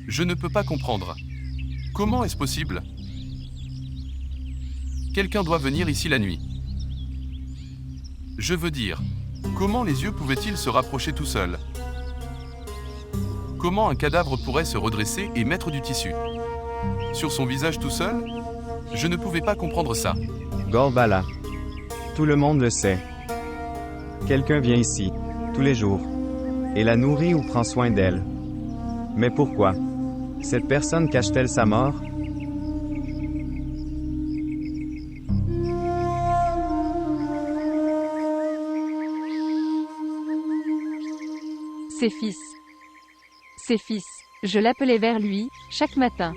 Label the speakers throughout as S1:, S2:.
S1: Je ne peux pas comprendre. Comment est-ce possible? Quelqu'un doit venir ici la nuit. Je veux dire, comment les yeux pouvaient-ils se rapprocher tout seuls? Comment un cadavre pourrait se redresser et mettre du tissu sur son visage tout seul? Je ne pouvais pas comprendre ça.
S2: Gorbala. Tout le monde le sait. Quelqu'un vient ici, tous les jours, et la nourrit ou prend soin d'elle. Mais pourquoi? Cette personne cache-t-elle sa mort?
S3: Ses fils. Ses fils. Je l'appelais vers lui, chaque matin.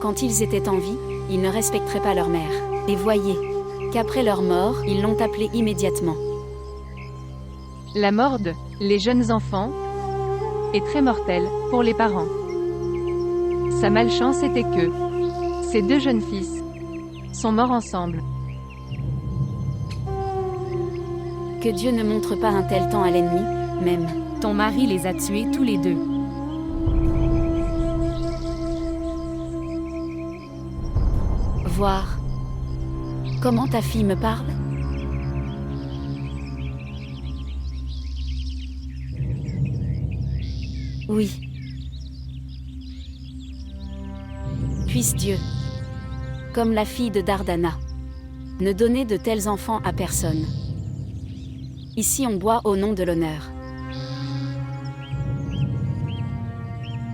S4: Quand ils étaient en vie, ils ne respecteraient pas leur mère. Et voyez qu'après leur mort, ils l'ont appelé immédiatement.
S3: La mort de les jeunes enfants est très mortelle pour les parents. Sa malchance était que ces deux jeunes fils sont morts ensemble.
S4: Que Dieu ne montre pas un tel temps à l'ennemi, même.
S5: Ton mari les a tués tous les deux.
S4: Voir comment ta fille me parle? Oui. Puisse Dieu, comme la fille de Dardana, ne donner de tels enfants à personne. Ici on boit au nom de l'honneur.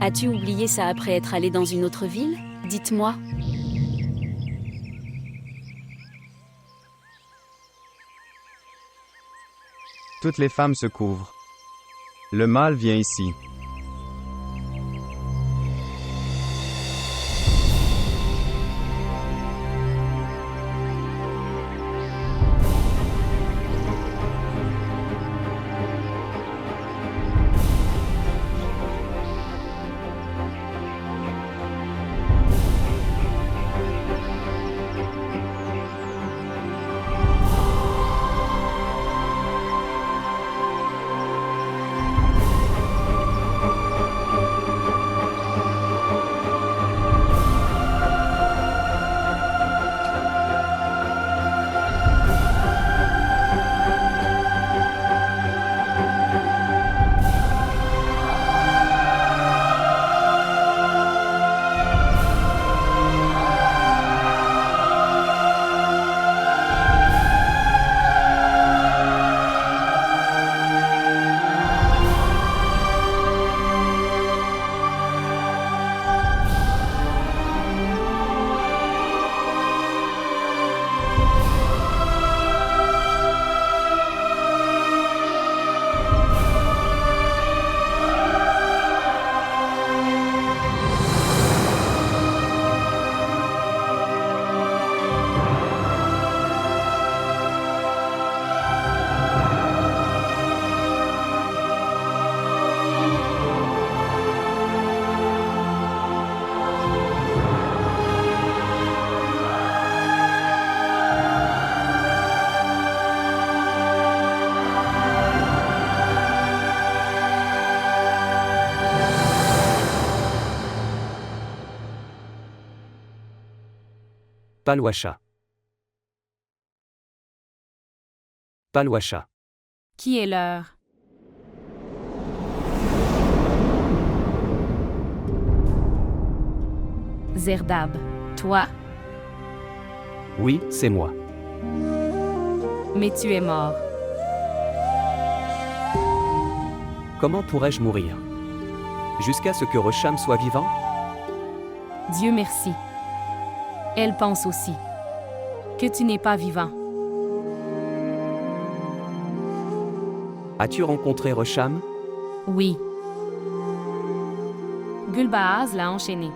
S4: As-tu oublié ça après être allé dans une autre ville? Dites-moi.
S2: Toutes les femmes se couvrent. Le mâle vient ici.
S6: Palwasha. Palwasha.
S5: Qui est l'heure? Zerdab, toi,
S6: Oui, c'est moi.
S5: mais tu es mort.
S6: Comment pourrais-je mourir? Jusqu'à ce que Rosham soit vivant?
S5: Dieu merci. Elle pense aussi que tu n'es pas vivant.
S6: As-tu rencontré Rosham?
S5: Oui. Gulbahaz l'a enchaînée.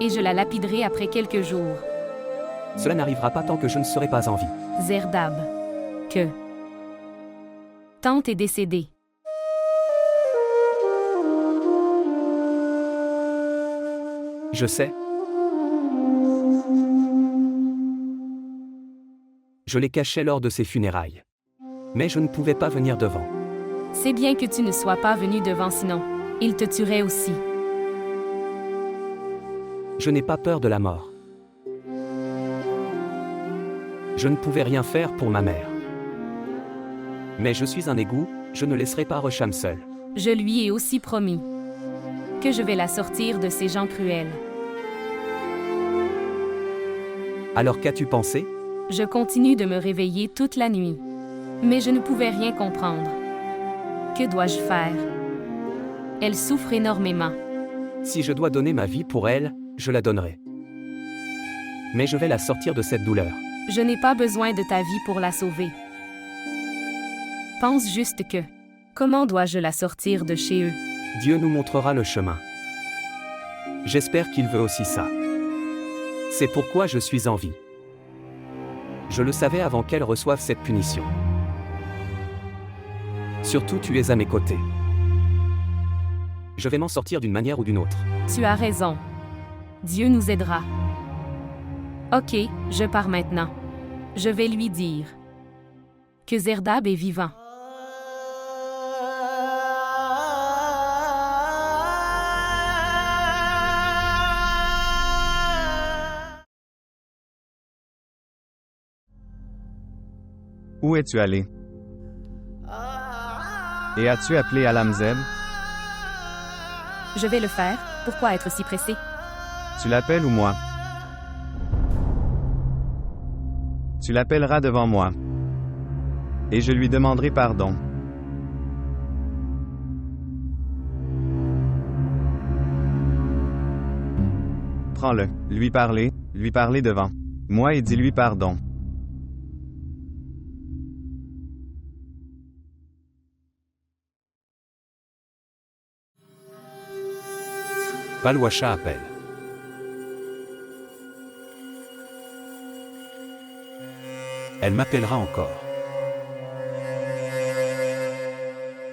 S5: Et je la lapiderai après quelques jours.
S6: Cela n'arrivera pas tant que je ne serai pas en vie.
S5: Zerdab. Que tante est décédée.
S6: Je sais. Je les cachais lors de ses funérailles. Mais je ne pouvais pas venir devant.
S5: C'est bien que tu ne sois pas venu devant, sinon, il te tuerait aussi.
S6: Je n'ai pas peur de la mort. Je ne pouvais rien faire pour ma mère. Mais je suis un égout, je ne laisserai pas Rosham seul.
S5: Je lui ai aussi promis que je vais la sortir de ces gens cruels.
S6: Alors qu'as-tu pensé?
S5: Je continue de me réveiller toute la nuit. Mais je ne pouvais rien comprendre. Que dois-je faire? Elle souffre énormément.
S6: Si je dois donner ma vie pour elle, je la donnerai. Mais je vais la sortir de cette douleur.
S5: Je n'ai pas besoin de ta vie pour la sauver. Pense juste que... Comment dois-je la sortir de chez eux?
S6: Dieu nous montrera le chemin. J'espère qu'il veut aussi ça. C'est pourquoi je suis en vie. Je le savais avant qu'elle reçoive cette punition. Surtout tu es à mes côtés. Je vais m'en sortir d'une manière ou d'une autre.
S5: Tu as raison. Dieu nous aidera. Ok, je pars maintenant. Je vais lui dire que Zerdab est vivant.
S2: Où es-tu allé? Et as-tu appelé Alamzeb?
S5: Je vais le faire. Pourquoi être si pressé?
S2: Tu l'appelles ou moi? Tu l'appelleras devant moi. Et je lui demanderai pardon. Prends-le, lui parler devant moi et dis-lui pardon.
S7: Palwasha appelle. Elle m'appellera encore.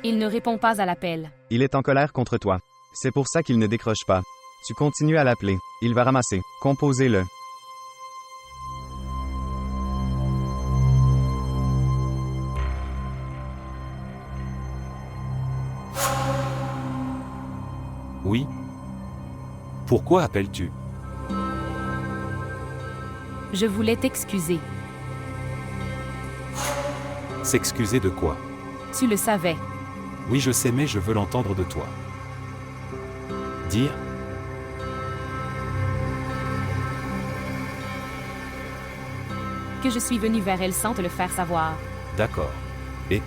S5: Il ne répond pas à l'appel.
S2: Il est en colère contre toi. C'est pour ça qu'il ne décroche pas. Tu continues à l'appeler. Il va ramasser. Composez-le.
S7: Oui. Pourquoi appelles-tu?
S5: Je voulais t'excuser.
S7: S'excuser de quoi?
S5: Tu le savais.
S7: Oui, je sais, mais je veux l'entendre de toi. Dire?
S5: Que je suis venu vers elle sans te le faire savoir.
S7: D'accord. Et?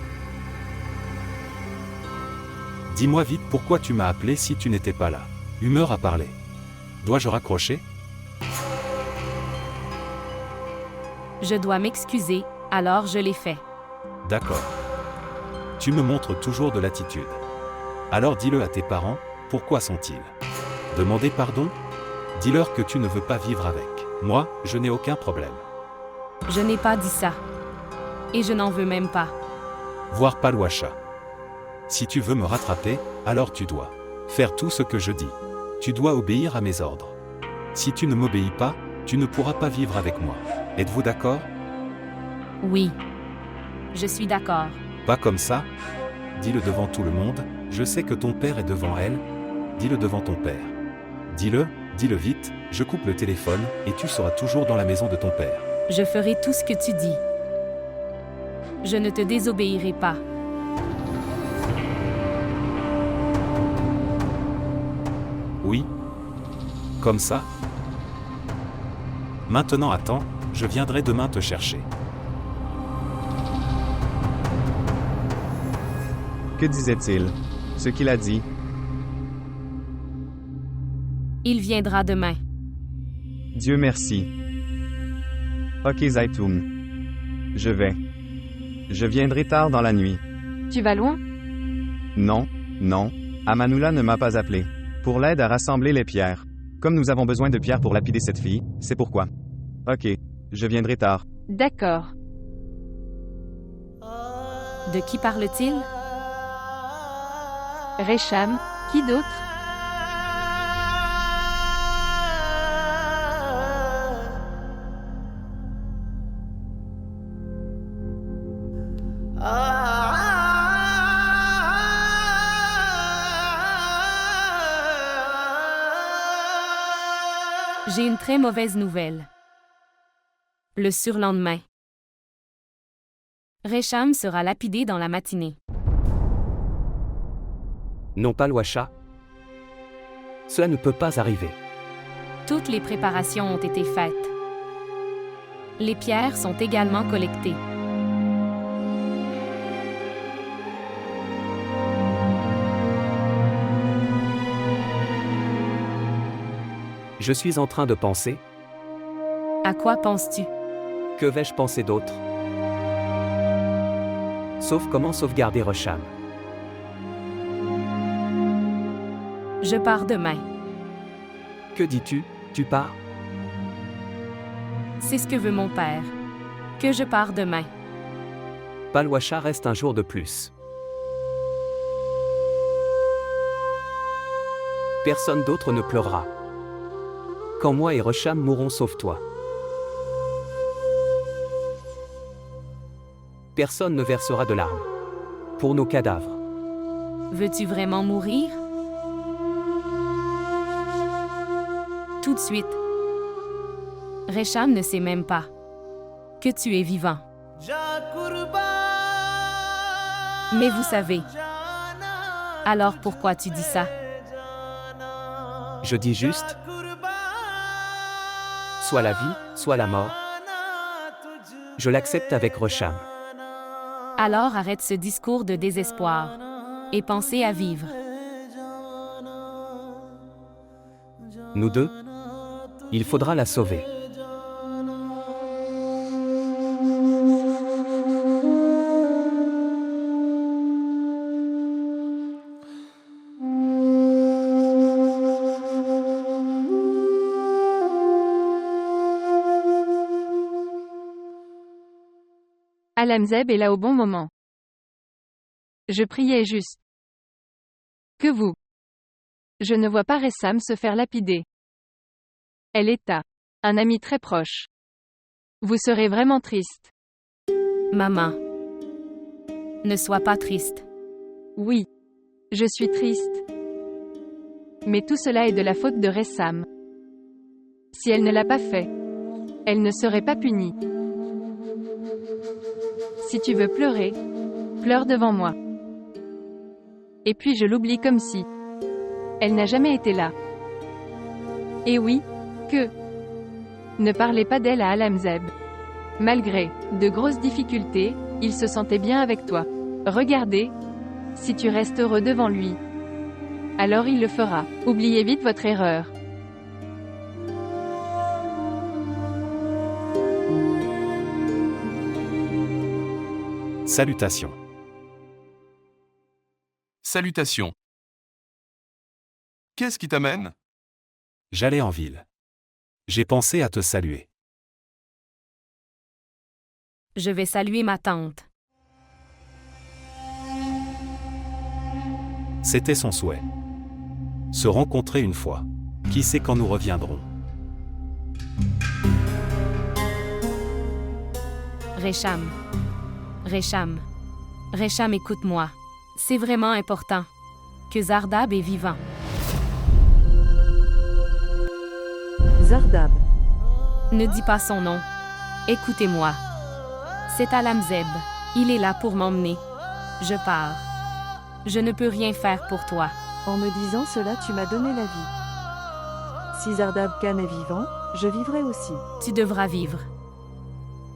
S7: Dis-moi vite pourquoi tu m'as appelé si tu n'étais pas là. Humeur à parler. Dois-je raccrocher?
S5: Je dois m'excuser, alors je l'ai fait.
S7: D'accord. Tu me montres toujours de l'attitude. Alors dis-le à tes parents, pourquoi sont-ils? Demander pardon? Dis-leur que tu ne veux pas vivre avec. Moi, je n'ai aucun problème.
S5: Je n'ai pas dit ça. Et je n'en veux même pas.
S7: Voir Palwasha. Si tu veux me rattraper, alors tu dois faire tout ce que je dis. Tu dois obéir à mes ordres. Si tu ne m'obéis pas, tu ne pourras pas vivre avec moi. Êtes-vous d'accord?
S5: Oui. Je suis d'accord.
S7: Pas comme ça. Dis-le devant tout le monde, je sais que ton père est devant elle. Dis-le devant ton père. Dis-le vite, je coupe le téléphone, et tu seras toujours dans la maison de ton père.
S5: Je ferai tout ce que tu dis. Je ne te désobéirai pas.
S7: Oui? Comme ça? Maintenant attends, je viendrai demain te chercher.
S2: Que disait-il? Ce qu'il a dit?
S5: Il viendra demain.
S2: Dieu merci. Ok Zaitoum. Je vais. Je viendrai tard dans la nuit.
S3: Tu vas loin?
S2: Non, non. Amanoula ne m'a pas appelé. Pour l'aide à rassembler les pierres. Comme nous avons besoin de pierres pour lapider cette fille, c'est pourquoi. Ok. Je viendrai tard.
S3: D'accord.
S5: De qui parle-t-il?
S3: Récham, qui d'autre?
S5: J'ai une très mauvaise nouvelle. Le surlendemain. Récham sera lapidé dans la matinée.
S6: Non pas Loacha. Cela ne peut pas arriver.
S5: Toutes les préparations ont été faites. Les pierres sont également collectées.
S6: Je suis en train de penser,
S5: À quoi penses-tu?
S6: que vais-je penser d'autre? Sauf comment sauvegarder Resham.
S5: Je pars demain.
S6: Que dis-tu? Tu pars?
S5: C'est ce que veut mon père. Que je pars demain.
S6: Palwacha reste un jour de plus. Personne d'autre ne pleurera. Quand moi et Resham mourront sauf toi. Personne ne versera de larmes. Pour nos cadavres.
S5: Veux-tu vraiment mourir? Tout de suite. Récham ne sait même pas que tu es vivant. Mais vous savez. Alors pourquoi tu dis ça?
S6: Je dis juste, soit la vie, soit la mort. Je l'accepte avec Resham.
S5: Alors arrête ce discours de désespoir et pensez à vivre.
S6: Nous deux, il faudra la sauver.
S3: Alamzeb est là au bon moment. Je priais juste. Que vous. Je ne vois pas Ressam se faire lapider. Elle est un ami très proche. Vous serez vraiment triste.
S5: Maman. Ne sois pas triste.
S3: Oui. Je suis triste. Mais tout cela est de la faute de Ressam. Si elle ne l'a pas fait, elle ne serait pas punie. Si tu veux pleurer, pleure devant moi. Et puis je l'oublie comme si elle n'a jamais été là. Et oui, que ne parlez pas d'elle à Alamzeb. Malgré de grosses difficultés, il se sentait bien avec toi. Regardez, si tu restes heureux devant lui, alors il le fera. Oubliez vite votre erreur.
S7: Salutations.
S1: Salutations. Qu'est-ce qui t'amène?
S7: J'allais en ville. J'ai pensé à te saluer.
S5: Je vais saluer ma tante.
S7: C'était son souhait. Se rencontrer une fois. Qui sait quand nous reviendrons?
S5: Récham. Récham. Récham, écoute-moi. C'est vraiment important que Zardab est vivant.
S8: Zardab.
S5: Ne dis pas son nom. Écoutez-moi. C'est Alamzeb. Il est là pour m'emmener. Je pars. Je ne peux rien faire pour toi.
S8: En me disant cela, tu m'as donné la vie. Si Zardab Khan est vivant, je vivrai aussi.
S5: Tu devras vivre.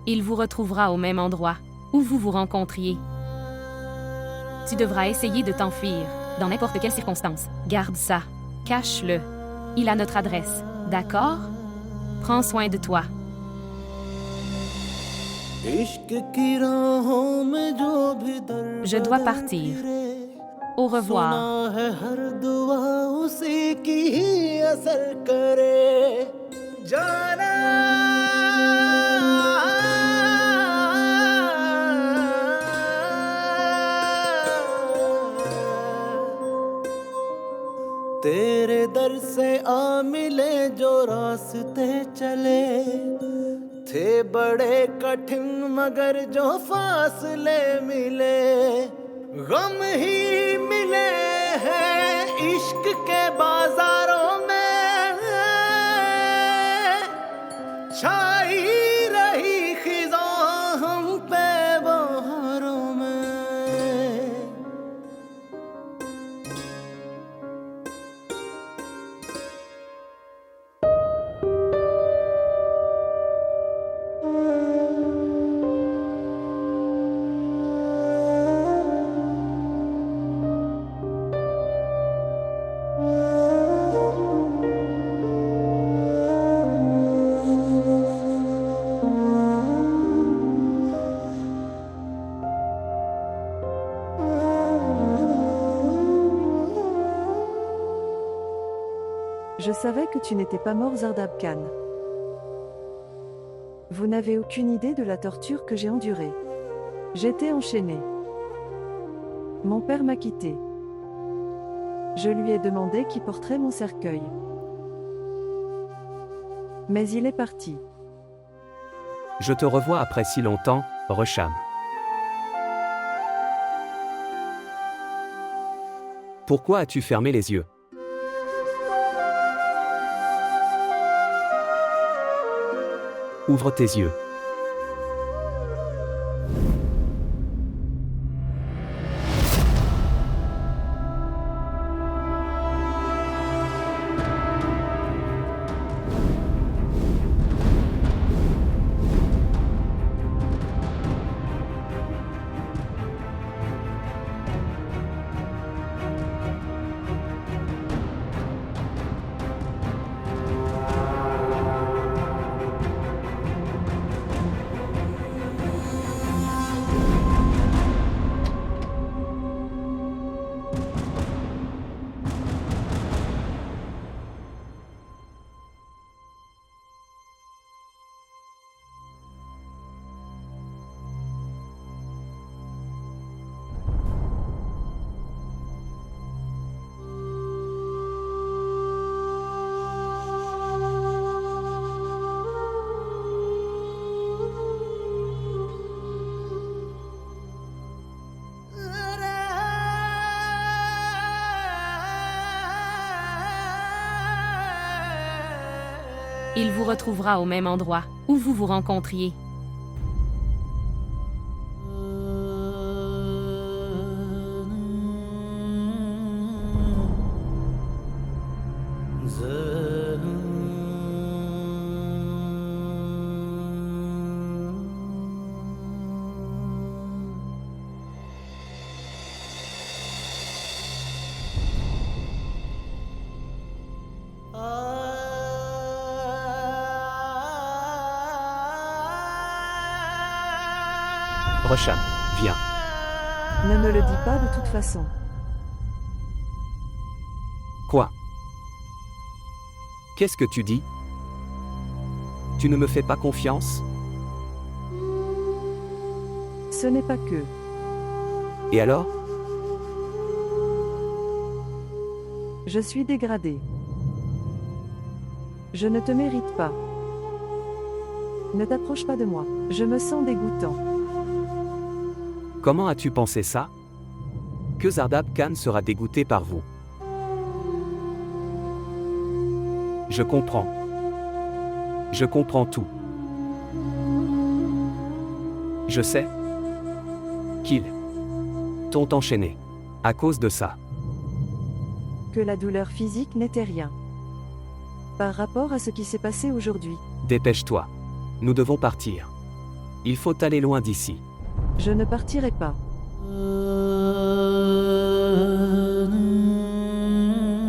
S5: Il vous retrouvera au même endroit où vous vous rencontriez. Tu devras essayer de t'enfuir, dans n'importe quelle circonstance. Garde ça. Cache-le. Il a notre adresse. D'accord? Prends soin de toi. Je dois partir. Au revoir.
S9: तेरे दर से आ मिले जो रास्ते चले थे बड़े कठिन मगर जो फासले मिले गम ही मिले हैं इश्क के बाजारों में
S8: Je savais que tu n'étais pas mort, Zardab Khan. Vous n'avez aucune idée de la torture que j'ai endurée. J'étais enchaîné. Mon père m'a quitté. Je lui ai demandé qui porterait mon cercueil. Mais il est parti.
S6: Je te revois après si longtemps, Resham. Pourquoi as-tu fermé les yeux? Ouvre tes yeux.
S5: Il vous retrouvera au même endroit où vous vous rencontriez.
S6: Resham, viens.
S8: Ne me le dis pas de toute façon.
S6: Quoi? Qu'est-ce que tu dis? Tu ne me fais pas confiance?
S8: Ce n'est pas que.
S6: Et alors?
S8: Je suis dégradé. Je ne te mérite pas. Ne t'approche pas de moi. Je me sens dégoûtant.
S6: Comment as-tu pensé ça? Que Zardab Khan sera dégoûté par vous. Je comprends. Je comprends tout. Je sais qu'ils t'ont enchaîné à cause de ça.
S8: Que la douleur physique n'était rien. Par rapport à ce qui s'est passé aujourd'hui.
S6: Dépêche-toi. Nous devons partir. Il faut aller loin d'ici.
S8: Je ne partirai pas.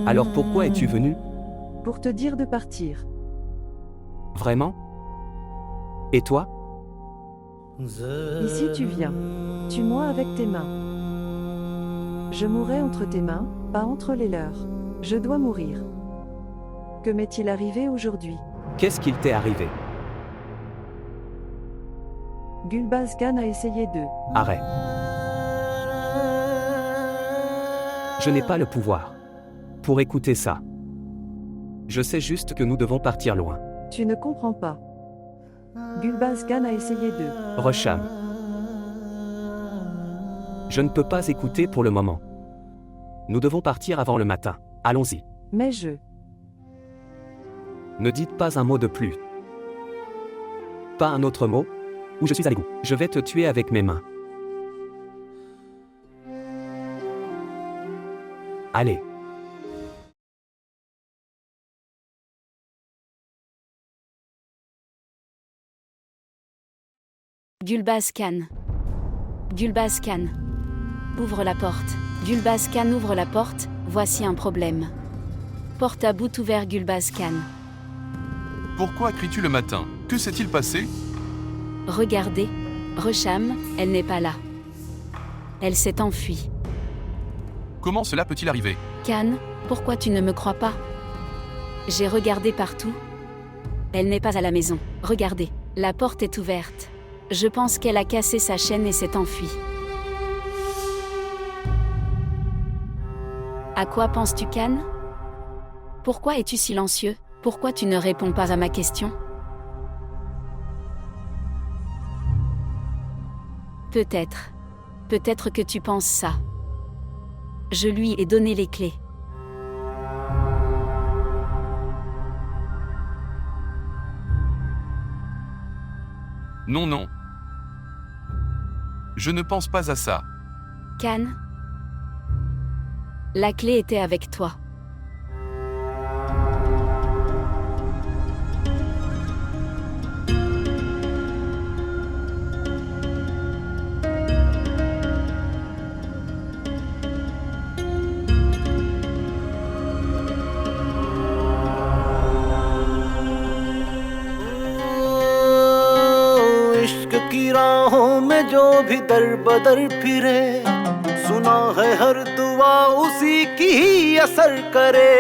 S6: Alors pourquoi es-tu venu?
S8: Pour te dire de partir.
S6: Vraiment? Et toi?
S8: Ici tu viens. Tue-moi avec tes mains. Je mourrai entre tes mains, pas entre les leurs. Je dois mourir. Que m'est-il arrivé aujourd'hui?
S6: Qu'est-ce qu'il t'est arrivé?
S8: Gulbaz Khan a essayé de...
S6: Arrête. Je n'ai pas le pouvoir pour écouter ça. Je sais juste que nous devons partir loin.
S8: Tu ne comprends pas. Gulbaz Khan a essayé de...
S6: Resham. Je ne peux pas écouter pour le moment. Nous devons partir avant le matin. Allons-y.
S8: Mais je...
S6: Ne dites pas un mot de plus. Pas un autre mot, ou je suis à l'égout. Je vais te tuer avec mes mains. Allez.
S4: Gulbaz Khan. Gulbaz Khan. Ouvre la porte. Gulbaz Khan ouvre la porte, voici un problème. Porte à bout ouvert Gulbaz Khan.
S1: Pourquoi cries-tu le matin? Que s'est-il passé?
S4: Regardez, Resham, elle n'est pas là. Elle s'est enfuie.
S1: Comment cela peut-il arriver?
S4: Khan, pourquoi tu ne me crois pas? J'ai regardé partout. Elle n'est pas à la maison. Regardez, la porte est ouverte. Je pense qu'elle a cassé sa chaîne et s'est enfuie. À quoi penses-tu, Khan? Pourquoi es-tu silencieux? Pourquoi tu ne réponds pas à ma question? Peut-être. Peut-être que tu penses ça. Je lui ai donné les clés.
S1: Non, non. Je ne pense pas à ça.
S4: Khan, la clé était avec toi.
S9: की राहों में जो भी दर बदर फिरे, सुना है हर दुआ उसी की ही असर करे।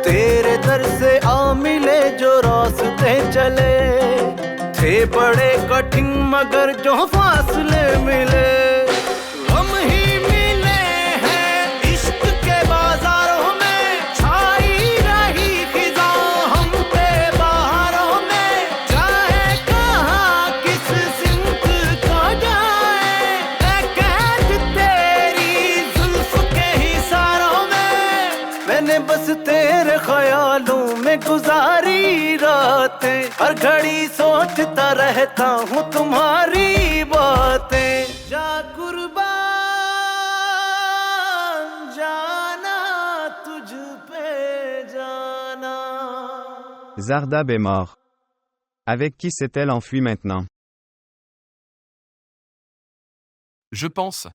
S9: तेरे दर से आ मिले जो रास्ते चले, थे बड़े कठिन मगर जो फासले मिले। हम ही मिले हैं इश्क के बाजारों में, छाई रही खिजा हम पे बहारों में। चाहे कहाँ किस सिमत का जाए, ऐ कैद तेरी जुल्फ के हिसारों में। मैंने बस तेरे ख्यालों में गुजारी रातें, हर घड़ी सोचता रहता हूँ तुम्हारी बातें। जा कुर्बान जाना तुझ पे जाना।
S2: Zardab est mort. Avec qui s'est-elle enfuie maintenant?
S1: Je pense.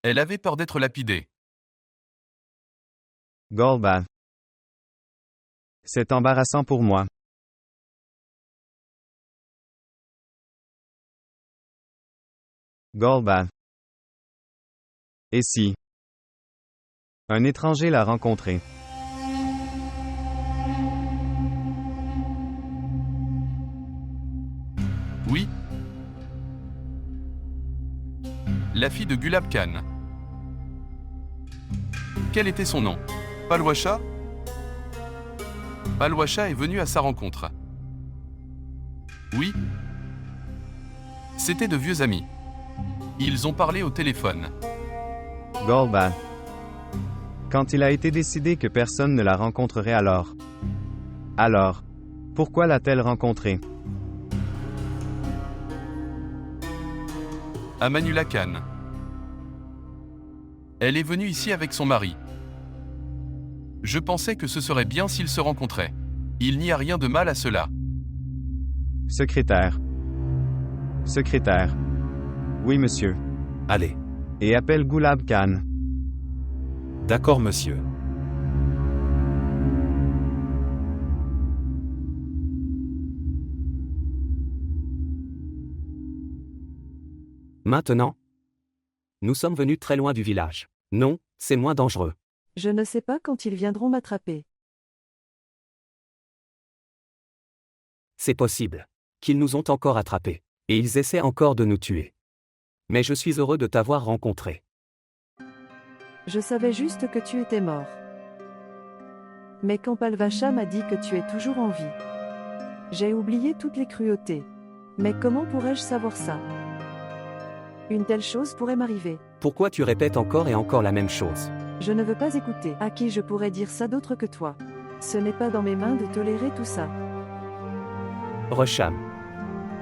S1: Elle avait peur d'être lapidée.
S2: Golba. C'est embarrassant pour moi. Golba. Et si un étranger l'a rencontré?
S1: Oui. La fille de Gulab Khan. Quel était son nom? Palwasha? Palwasha est venu à sa rencontre. Oui. C'étaient de vieux amis. Ils ont parlé au téléphone.
S2: Golba. Quand il a été décidé que personne ne la rencontrerait alors, pourquoi l'a-t-elle rencontré?
S1: Amanullah Khan. Elle est venue ici avec son mari. Je pensais que ce serait bien s'ils se rencontraient. Il n'y a rien de mal à cela.
S2: Secrétaire. Secrétaire. Oui, monsieur.
S7: Allez.
S2: Et appelle Gulab Khan.
S7: D'accord, monsieur.
S6: Maintenant? Nous sommes venus très loin du village. Non, c'est moins dangereux.
S8: Je ne sais pas quand ils viendront m'attraper.
S6: C'est possible. Qu'ils nous ont encore attrapés. Et ils essaient encore de nous tuer. Mais je suis heureux de t'avoir rencontré.
S8: Je savais juste que tu étais mort. Mais quand Palwasha m'a dit que tu es toujours en vie, j'ai oublié toutes les cruautés. Mais comment pourrais-je savoir ça? Une telle chose pourrait m'arriver.
S6: Pourquoi tu répètes encore et encore la même chose?
S8: Je ne veux pas écouter. À qui je pourrais dire ça d'autre que toi? Ce n'est pas dans mes mains de tolérer tout ça.
S6: Resham.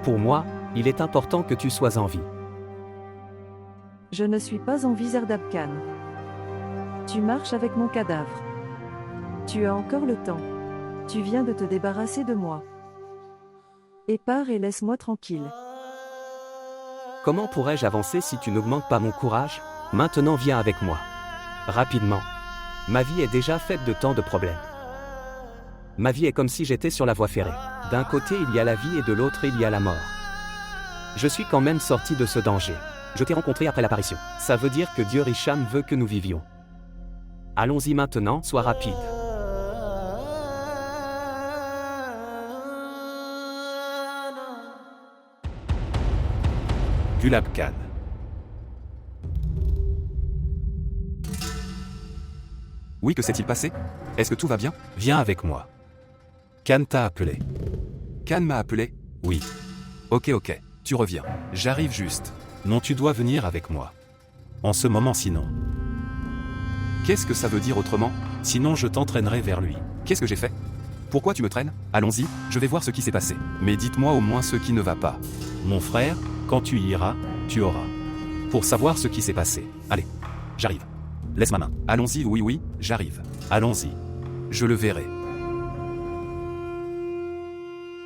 S6: Pour moi, il est important que tu sois en vie.
S8: Je ne suis pas en vie, Zardab Khan. Tu marches avec mon cadavre. Tu as encore le temps. Tu viens de te débarrasser de moi. Et pars et laisse-moi tranquille.
S6: Comment pourrais-je avancer si tu n'augmentes pas mon courage? Maintenant viens avec moi. Rapidement. Ma vie est déjà faite de tant de problèmes. Ma vie est comme si j'étais sur la voie ferrée. D'un côté il y a la vie et de l'autre il y a la mort. Je suis quand même sorti de ce danger. Je t'ai rencontré après l'apparition. Ça veut dire que Dieu Risham veut que nous vivions. Allons-y maintenant, sois rapide.
S7: Gulab Khan.
S10: Oui, que s'est-il passé? Est-ce que tout va bien?
S7: Viens avec moi. Khan t'a appelé.
S10: Khan m'a appelé?
S7: Oui.
S10: Ok, tu reviens. J'arrive juste.
S7: Non, tu dois venir avec moi. En ce moment sinon.
S10: Qu'est-ce que ça veut dire autrement?
S7: Sinon je t'entraînerai vers lui.
S10: Qu'est-ce que j'ai fait? Pourquoi tu me traînes? Allons-y, je vais voir ce qui s'est passé. Mais dites-moi au moins ce qui ne va pas.
S7: Mon frère, quand tu iras, tu auras. Pour savoir ce qui s'est passé.
S10: Allez, j'arrive. Laisse ma main. Allons-y, oui, j'arrive.
S7: Allons-y.
S10: Je le verrai.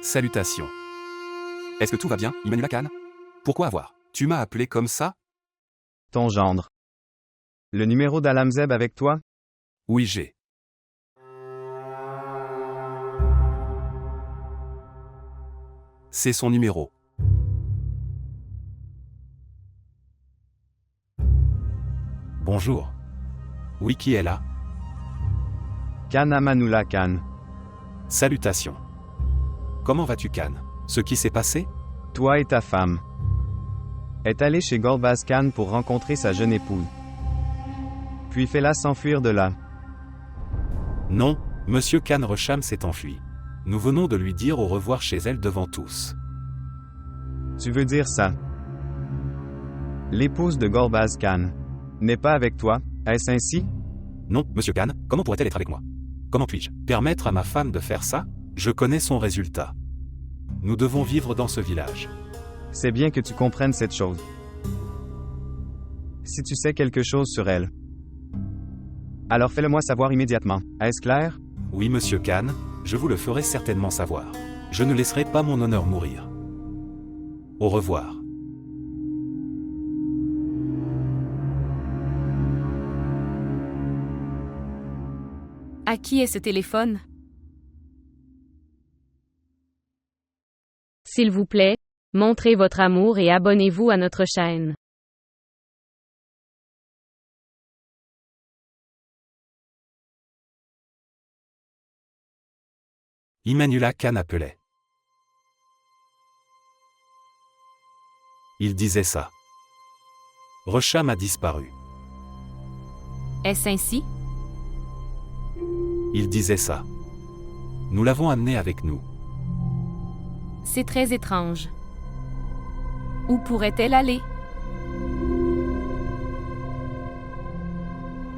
S10: Salutations. Est-ce que tout va bien, Immanuel Khan? Pourquoi avoir? Tu m'as appelé comme ça?
S2: Ton gendre. Le numéro d'Alamzeb avec toi?
S10: Oui, j'ai. C'est son numéro.
S7: Bonjour. Oui, qui est là?
S2: Khan Amanullah Khan.
S7: Salutations. Comment vas-tu, Khan? Ce qui s'est passé?
S2: Toi et ta femme est allé chez Golbaz Khan pour rencontrer sa jeune épouse. Puis fais-la s'enfuir de là.
S7: Non, Monsieur Khan Resham s'est enfui. Nous venons de lui dire au revoir chez elle devant tous.
S2: Tu veux dire ça? L'épouse de Golbaz Khan n'est pas avec toi, est-ce ainsi?
S10: Non, Monsieur Khan, comment pourrait-elle être avec moi? Comment puis-je
S7: permettre à ma femme de faire ça? Je connais son résultat. Nous devons vivre dans ce village.
S2: C'est bien que tu comprennes cette chose. Si tu sais quelque chose sur elle, alors fais-le-moi savoir immédiatement. Est-ce clair?
S7: Oui, Monsieur Khan, je vous le ferai certainement savoir. Je ne laisserai pas mon honneur mourir. Au revoir.
S5: À qui est ce téléphone? S'il vous plaît, montrez votre amour et abonnez-vous à notre chaîne.
S7: Immanuel Khan appelait. Il disait ça. Resham a disparu.
S5: Est-ce ainsi?
S7: Il disait ça. Nous l'avons amené avec nous.
S5: C'est très étrange. Où pourrait-elle aller?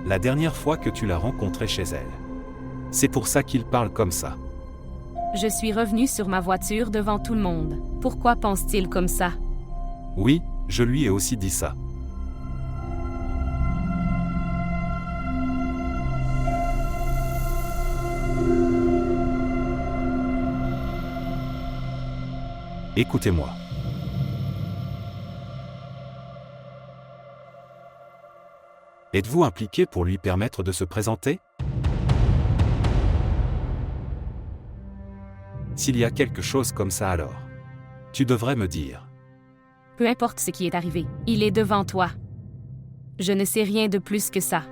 S7: La dernière fois que tu l'as rencontrée chez elle. C'est pour ça qu'il parle comme ça.
S5: Je suis revenu sur ma voiture devant tout le monde. Pourquoi pense-t-il comme ça?
S7: Oui, je lui ai aussi dit ça. Écoutez-moi. Êtes-vous impliqué pour lui permettre de se présenter? S'il y a quelque chose comme ça alors, tu devrais me dire.
S5: Peu importe ce qui est arrivé, il est devant toi. Je ne sais rien de plus que ça.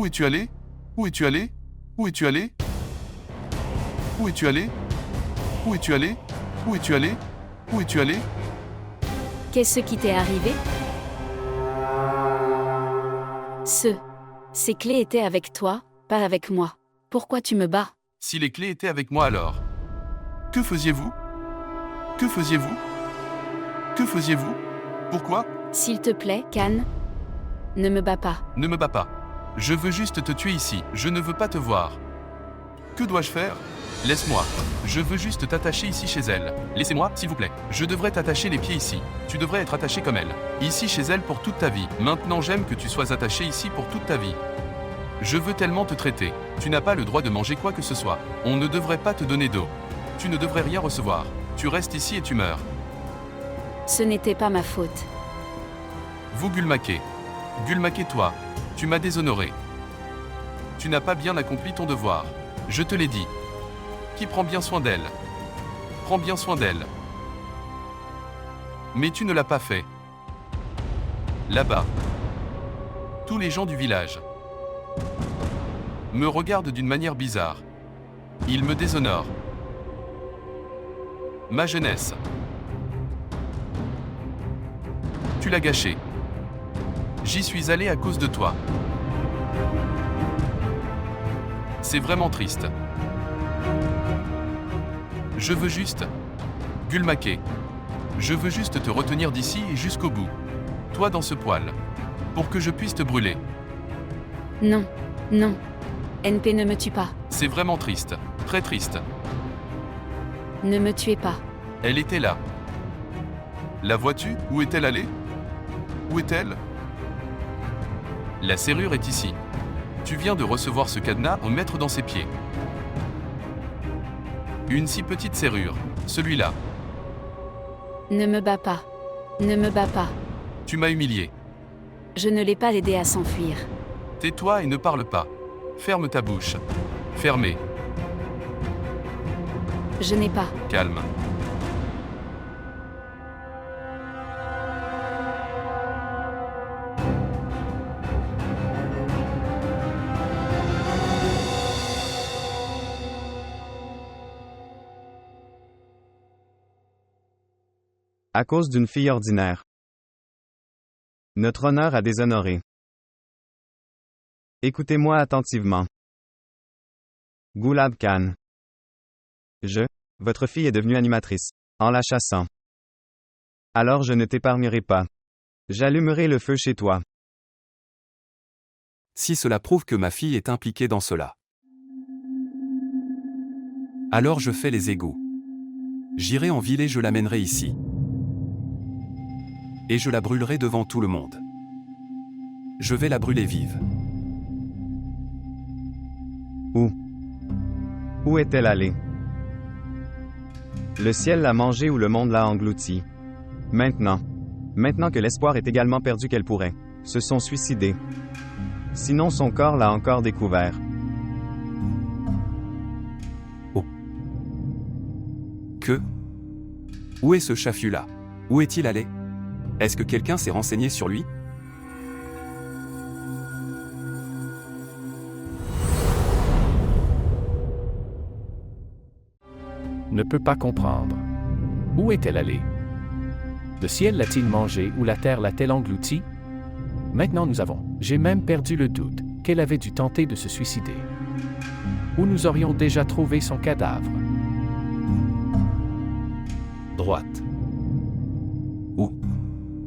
S1: Où es-tu allé? Où es-tu allé? Où es-tu allé? Où es-tu allé? Où es-tu allé? Où es-tu allé? Où es-tu allé?
S4: Qu'est-ce qui t'est arrivé? Ces clés étaient avec toi, pas avec moi. Pourquoi tu me bats?
S1: Si les clés étaient avec moi alors. Que faisiez-vous? Que faisiez-vous? Que faisiez-vous? Pourquoi?
S4: S'il te plaît, Can, ne me bats pas.
S1: Ne me bats pas. Je veux juste te tuer ici, je ne veux pas te voir. Que dois-je faire? Laisse-moi. Je veux juste t'attacher ici chez elle. Laissez-moi, s'il vous plaît. Je devrais t'attacher les pieds ici. Tu devrais être attaché comme elle. Ici chez elle pour toute ta vie. Maintenant j'aime que tu sois attaché ici pour toute ta vie. Je veux tellement te traiter. Tu n'as pas le droit de manger quoi que ce soit. On ne devrait pas te donner d'eau. Tu ne devrais rien recevoir. Tu restes ici et tu meurs.
S4: Ce n'était pas ma faute.
S1: Vous Gulmaké. Gulmaké toi. Tu m'as déshonoré. Tu n'as pas bien accompli ton devoir. Je te l'ai dit. Qui prend bien soin d'elle. Prends bien soin d'elle. Mais tu ne l'as pas fait. Là-bas. Tous les gens du village me regardent d'une manière bizarre. Ils me déshonorent. Ma jeunesse. Tu l'as gâchée. J'y suis allé à cause de toi. C'est vraiment triste. Je veux juste... Gulmaké. Je veux juste te retenir d'ici et jusqu'au bout. Toi dans ce poil. Pour que je puisse te brûler.
S4: Non, non. NP ne me tue pas.
S1: C'est vraiment triste. Très triste.
S4: Ne me tuez pas.
S1: Elle était là. La vois-tu? Où est-elle allée? Où est-elle? La serrure est ici. Tu viens de recevoir ce cadenas en mettre dans ses pieds. Une si petite serrure. Celui-là.
S4: Ne me bats pas. Ne me bats pas.
S1: Tu m'as humilié.
S4: Je ne l'ai pas aidé à s'enfuir.
S1: Tais-toi et ne parle pas. Ferme ta bouche. Fermée.
S4: Je n'ai pas.
S1: Calme.
S2: À cause d'une fille ordinaire. Notre honneur a déshonoré. Écoutez-moi attentivement. Gulab Khan. Votre fille est devenue animatrice, en la chassant. Alors je ne t'épargnerai pas. J'allumerai le feu chez toi.
S10: Si cela prouve que ma fille est impliquée dans cela. Alors je fais les égouts. J'irai en ville et je l'amènerai ici. Et je la brûlerai devant tout le monde. Je vais la brûler vive.
S2: Où est-elle allée? Le ciel l'a mangée ou le monde l'a engloutie. Maintenant que l'espoir est également perdu qu'elle pourrait se sont suicidés. Sinon son corps l'a encore découvert.
S10: Oh. Que? Où est ce chafu-là? Où est-il allé? Est-ce que quelqu'un s'est renseigné sur lui?
S11: Ne peut pas comprendre. Où est-elle allée? Le ciel l'a-t-il mangée ou la terre l'a-t-elle engloutie? Maintenant nous avons. J'ai même perdu le doute qu'elle avait dû tenter de se suicider. Ou nous aurions déjà trouvé son cadavre.
S10: Droite.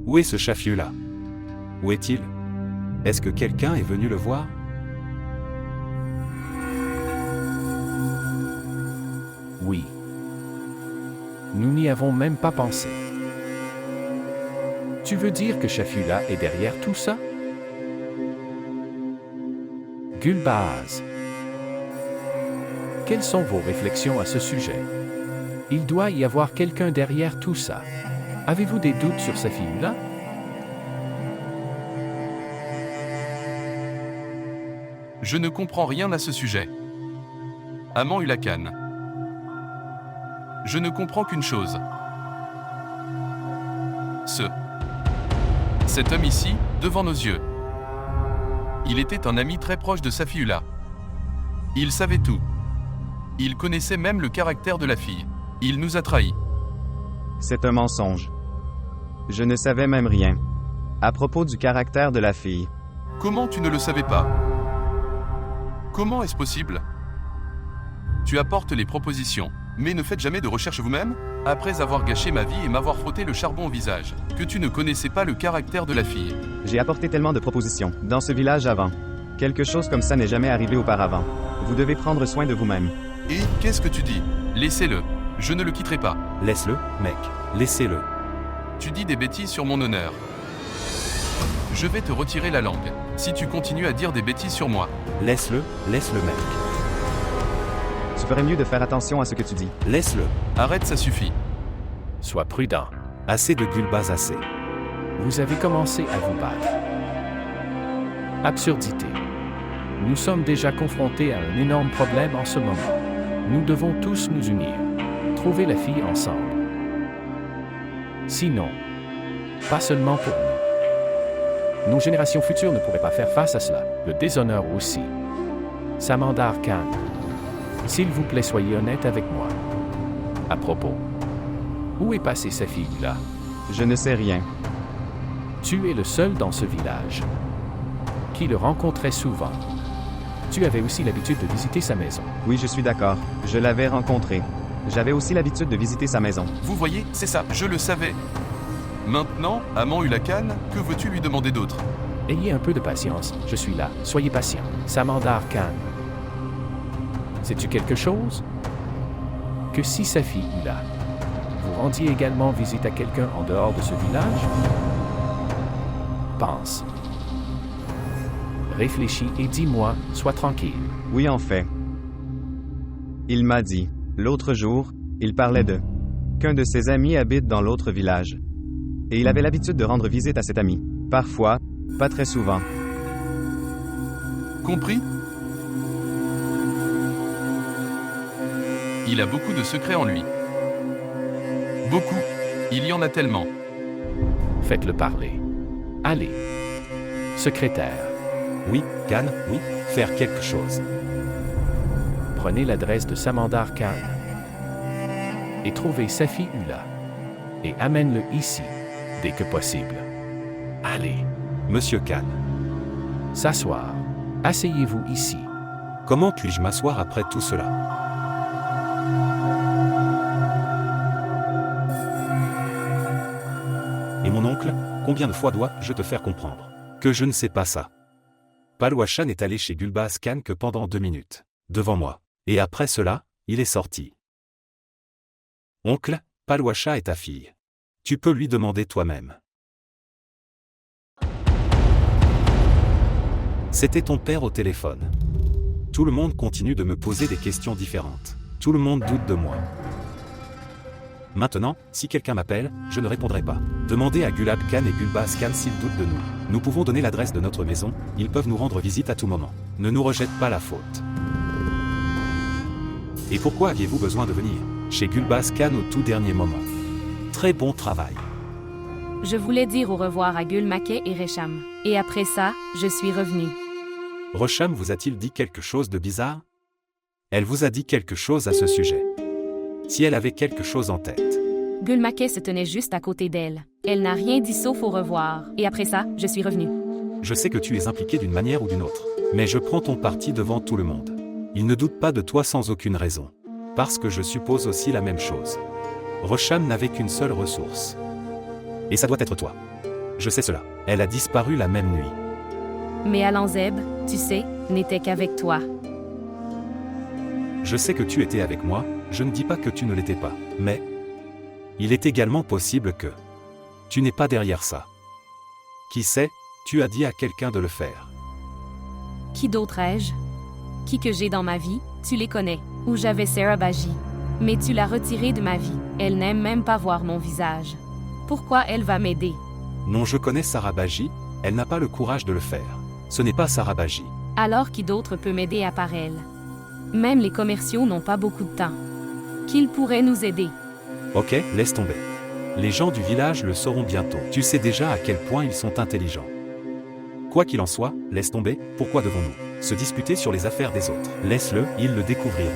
S10: Où est ce chafieux-là? Où est-il? Est-ce que quelqu'un est venu le voir?
S11: Oui. Nous n'y avons même pas pensé. Tu veux dire que Shafula est derrière tout ça? Gulbaz. Quelles sont vos réflexions à ce sujet? Il doit y avoir quelqu'un derrière tout ça. Avez-vous des doutes sur sa fille-là?
S1: Je ne comprends rien à ce sujet. Aman Ulakan. Je ne comprends qu'une chose. Cet homme ici, devant nos yeux. Il était un ami très proche de Safiullah. Il savait tout. Il connaissait même le caractère de la fille. Il nous a trahis.
S2: C'est un mensonge. Je ne savais même rien. À propos du caractère de la fille.
S1: Comment tu ne le savais pas? Comment est-ce possible? Tu apportes les propositions, mais ne faites jamais de recherche vous-même? Après avoir gâché ma vie et m'avoir frotté le charbon au visage, que tu ne connaissais pas le caractère de la fille.
S2: J'ai apporté tellement de propositions, dans ce village avant. Quelque chose comme ça n'est jamais arrivé auparavant. Vous devez prendre soin de vous-même.
S1: Et qu'est-ce que tu dis? Laissez-le. Je ne le quitterai pas.
S7: Laisse-le, mec. Laissez-le.
S1: Tu dis des bêtises sur mon honneur. Je vais te retirer la langue, si tu continues à dire des bêtises sur moi.
S7: Laisse-le, mec.
S2: Tu ferais mieux de faire attention à ce que tu dis.
S7: Laisse-le.
S1: Arrête, ça suffit.
S11: Sois prudent.
S7: Assez de Gulbaz, assez.
S11: Vous avez commencé à vous battre. Absurdité. Nous sommes déjà confrontés à un énorme problème en ce moment. Nous devons tous nous unir. Trouver la fille ensemble. Sinon, pas seulement pour nous. Nos générations futures ne pourraient pas faire face à cela. Le déshonneur aussi. Samandar Khan. S'il vous plaît, soyez honnête avec moi. À propos, où est passée sa fille-là?
S2: Je ne sais rien.
S11: Tu es le seul dans ce village qui le rencontrait souvent. Tu avais aussi l'habitude de visiter sa maison.
S2: Oui, je suis d'accord. Je l'avais rencontré. J'avais aussi l'habitude de visiter sa maison.
S1: Vous voyez, c'est ça, je le savais. Maintenant, Aman Ullah Khan, que veux-tu lui demander d'autre?
S11: Ayez un peu de patience, je suis là. Soyez patient. Samandar Khan. Sais-tu quelque chose? Que si sa fille est là, vous rendiez également visite à quelqu'un en dehors de ce village? Pense. Réfléchis et dis-moi, sois tranquille.
S2: Oui, en fait. Il m'a dit, l'autre jour, il parlait qu'un de ses amis habite dans l'autre village. Et il avait l'habitude de rendre visite à cet ami. Parfois, pas très souvent.
S1: Compris? Il a beaucoup de secrets en lui. Beaucoup. Il y en a tellement.
S11: Faites-le parler. Allez. Secrétaire.
S7: Oui, Khan, oui, faire quelque chose.
S11: Prenez l'adresse de Samandar Khan et trouvez Safiullah et amène-le ici, dès que possible. Allez.
S7: Monsieur Khan.
S11: S'asseoir. Asseyez-vous ici.
S7: Comment puis-je m'asseoir après tout cela? Et mon oncle, combien de fois dois-je te faire comprendre que je ne sais pas ça? Palwasha n'est allé chez Gulbaz Khan que pendant 2 minutes, devant moi. Et après cela, il est sorti. Oncle, Palwasha est ta fille. Tu peux lui demander toi-même. C'était ton père au téléphone. Tout le monde continue de me poser des questions différentes. Tout le monde doute de moi. Maintenant, si quelqu'un m'appelle, je ne répondrai pas. Demandez à Gulab Khan et Gulbaz Khan s'ils doutent de nous. Nous pouvons donner l'adresse de notre maison, ils peuvent nous rendre visite à tout moment. Ne nous rejette pas la faute. Et pourquoi aviez-vous besoin de venir chez Gulbaz Khan au tout dernier moment? Très bon travail.
S5: Je voulais dire au revoir à Gulmaket et Resham. Et après ça, je suis revenu.
S7: Resham vous a-t-il dit quelque chose de bizarre? Elle vous a dit quelque chose à ce sujet? Si elle avait quelque chose en tête.
S5: Gulmaket se tenait juste à côté d'elle. Elle n'a rien dit sauf au revoir. Et après ça, je suis revenu.
S7: Je sais que tu es impliqué d'une manière ou d'une autre. Mais je prends ton parti devant tout le monde. Ils ne doutent pas de toi sans aucune raison. Parce que je suppose aussi la même chose. Resham n'avait qu'une seule ressource. Et ça doit être toi. Je sais cela. Elle a disparu la même nuit.
S5: Mais Alanzeb, tu sais, n'était qu'avec toi.
S7: Je sais que tu étais avec moi, je ne dis pas que tu ne l'étais pas, mais il est également possible que tu n'es pas derrière ça. Qui sait, tu as dit à quelqu'un de le faire.
S5: Qui d'autre ai-je? Qui que j'ai dans ma vie, tu les connais. Ou j'avais Sarah Baji. Mais tu l'as retirée de ma vie. Elle n'aime même pas voir mon visage. Pourquoi elle va m'aider?
S7: Non, je connais Sarah Baji, elle n'a pas le courage de le faire. Ce n'est pas Sarah Baji.
S5: Alors qui d'autre peut m'aider à part elle? Même les commerciaux n'ont pas beaucoup de temps. Qu'ils pourraient nous aider.
S7: Ok, laisse tomber. Les gens du village le sauront bientôt. Tu sais déjà à quel point ils sont intelligents. Quoi qu'il en soit, laisse tomber, pourquoi devons-nous se disputer sur les affaires des autres? Laisse-le, ils le découvriront.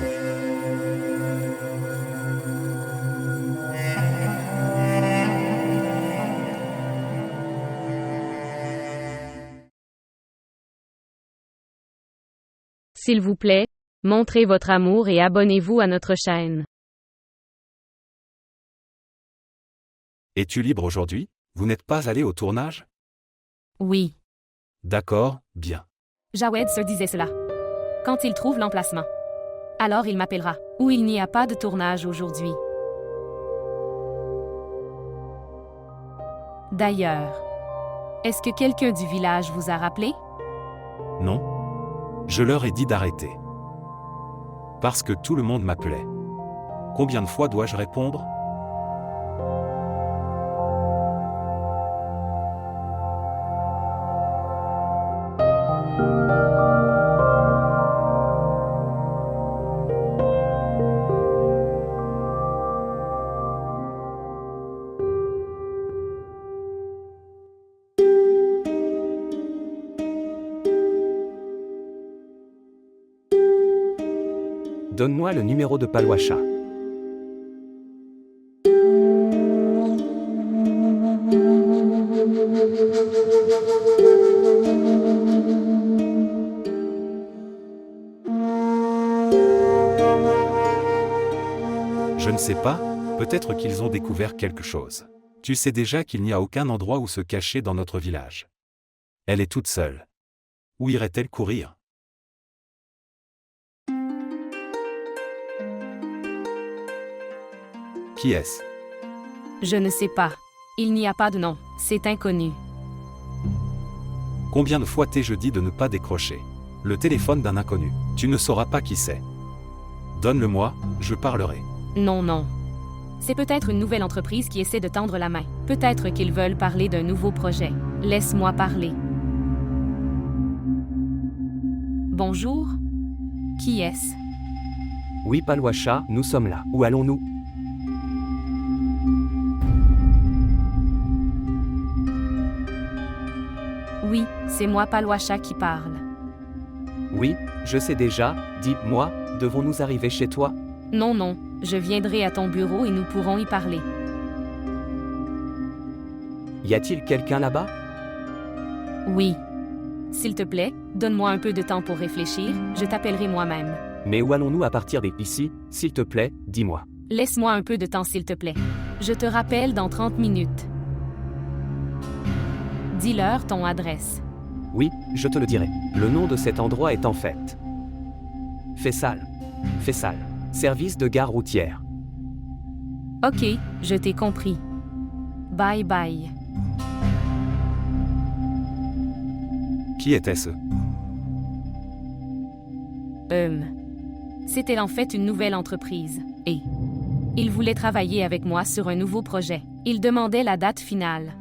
S5: S'il vous plaît, montrez votre amour et abonnez-vous à notre chaîne.
S7: Es-tu libre aujourd'hui? Vous n'êtes pas allé au tournage?
S5: Oui.
S7: D'accord, bien.
S5: Jawed se disait cela. Quand il trouve l'emplacement. Alors il m'appellera. Ou il n'y a pas de tournage aujourd'hui. D'ailleurs, est-ce que quelqu'un du village vous a rappelé?
S7: Non. Je leur ai dit d'arrêter. Parce que tout le monde m'appelait. Combien de fois dois-je répondre?
S6: Donne-moi le numéro de Palwacha.
S7: Je ne sais pas, peut-être qu'ils ont découvert quelque chose. Tu sais déjà qu'il n'y a aucun endroit où se cacher dans notre village. Elle est toute seule. Où irait-elle courir? Qui est-ce?
S5: Je ne sais pas. Il n'y a pas de nom. C'est inconnu.
S7: Combien de fois t'ai-je dit de ne pas décrocher le téléphone d'un inconnu? Tu ne sauras pas qui c'est. Donne-le-moi, je parlerai.
S5: Non, non. C'est peut-être une nouvelle entreprise qui essaie de tendre la main. Peut-être qu'ils veulent parler d'un nouveau projet. Laisse-moi parler. Bonjour. Qui est-ce?
S6: Oui, Palwacha, nous sommes là. Où allons-nous?
S5: Oui, c'est moi Palwacha qui parle.
S6: Oui, je sais déjà, dis-moi, devons-nous arriver chez toi?
S5: Non, non, je viendrai à ton bureau et nous pourrons y parler.
S6: Y a-t-il quelqu'un là-bas?
S5: Oui. S'il te plaît, donne-moi un peu de temps pour réfléchir, je t'appellerai moi-même.
S6: Mais où allons-nous à partir d'ici? S'il te plaît, dis-moi.
S5: Laisse-moi un peu de temps s'il te plaît. Je te rappelle dans 30 minutes. Dis-leur ton adresse.
S6: Oui, je te le dirai. Le nom de cet endroit est en fait Fessal. Fessal. Service de gare routière.
S5: Ok, je t'ai compris. Bye bye.
S7: Qui était-ce?
S5: C'était en fait une nouvelle entreprise. Et il voulait travailler avec moi sur un nouveau projet. Il demandait la date finale.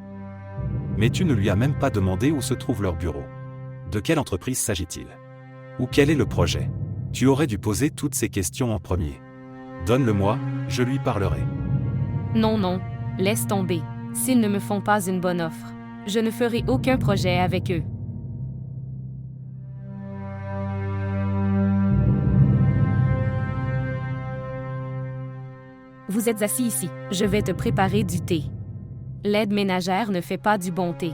S7: Mais tu ne lui as même pas demandé où se trouve leur bureau. De quelle entreprise s'agit-il? Ou quel est le projet? Tu aurais dû poser toutes ces questions en premier. Donne-le-moi, je lui parlerai.
S5: Non, non, laisse tomber. S'ils ne me font pas une bonne offre, je ne ferai aucun projet avec eux. Vous êtes assis ici, je vais te préparer du thé. L'aide ménagère ne fait pas du bon thé.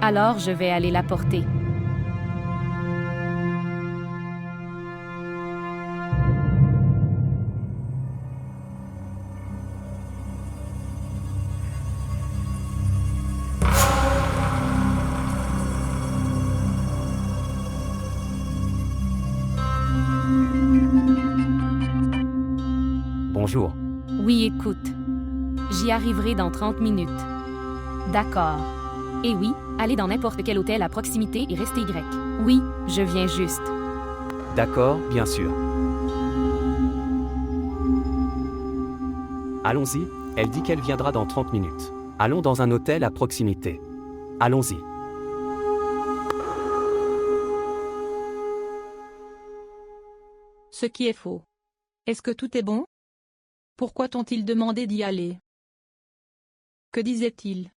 S5: Alors je vais aller l'apporter.
S6: Bonjour.
S5: Oui, écoute. J'y arriverai dans 30 minutes. D'accord. Et oui, allez dans n'importe quel hôtel à proximité et restez Y. Oui, je viens juste.
S6: D'accord, bien sûr. Allons-y, elle dit qu'elle viendra dans 30 minutes. Allons dans un hôtel à proximité. Allons-y.
S12: Ce qui est faux. Est-ce que tout est bon? Pourquoi t'ont-ils demandé d'y aller? Que disait-il?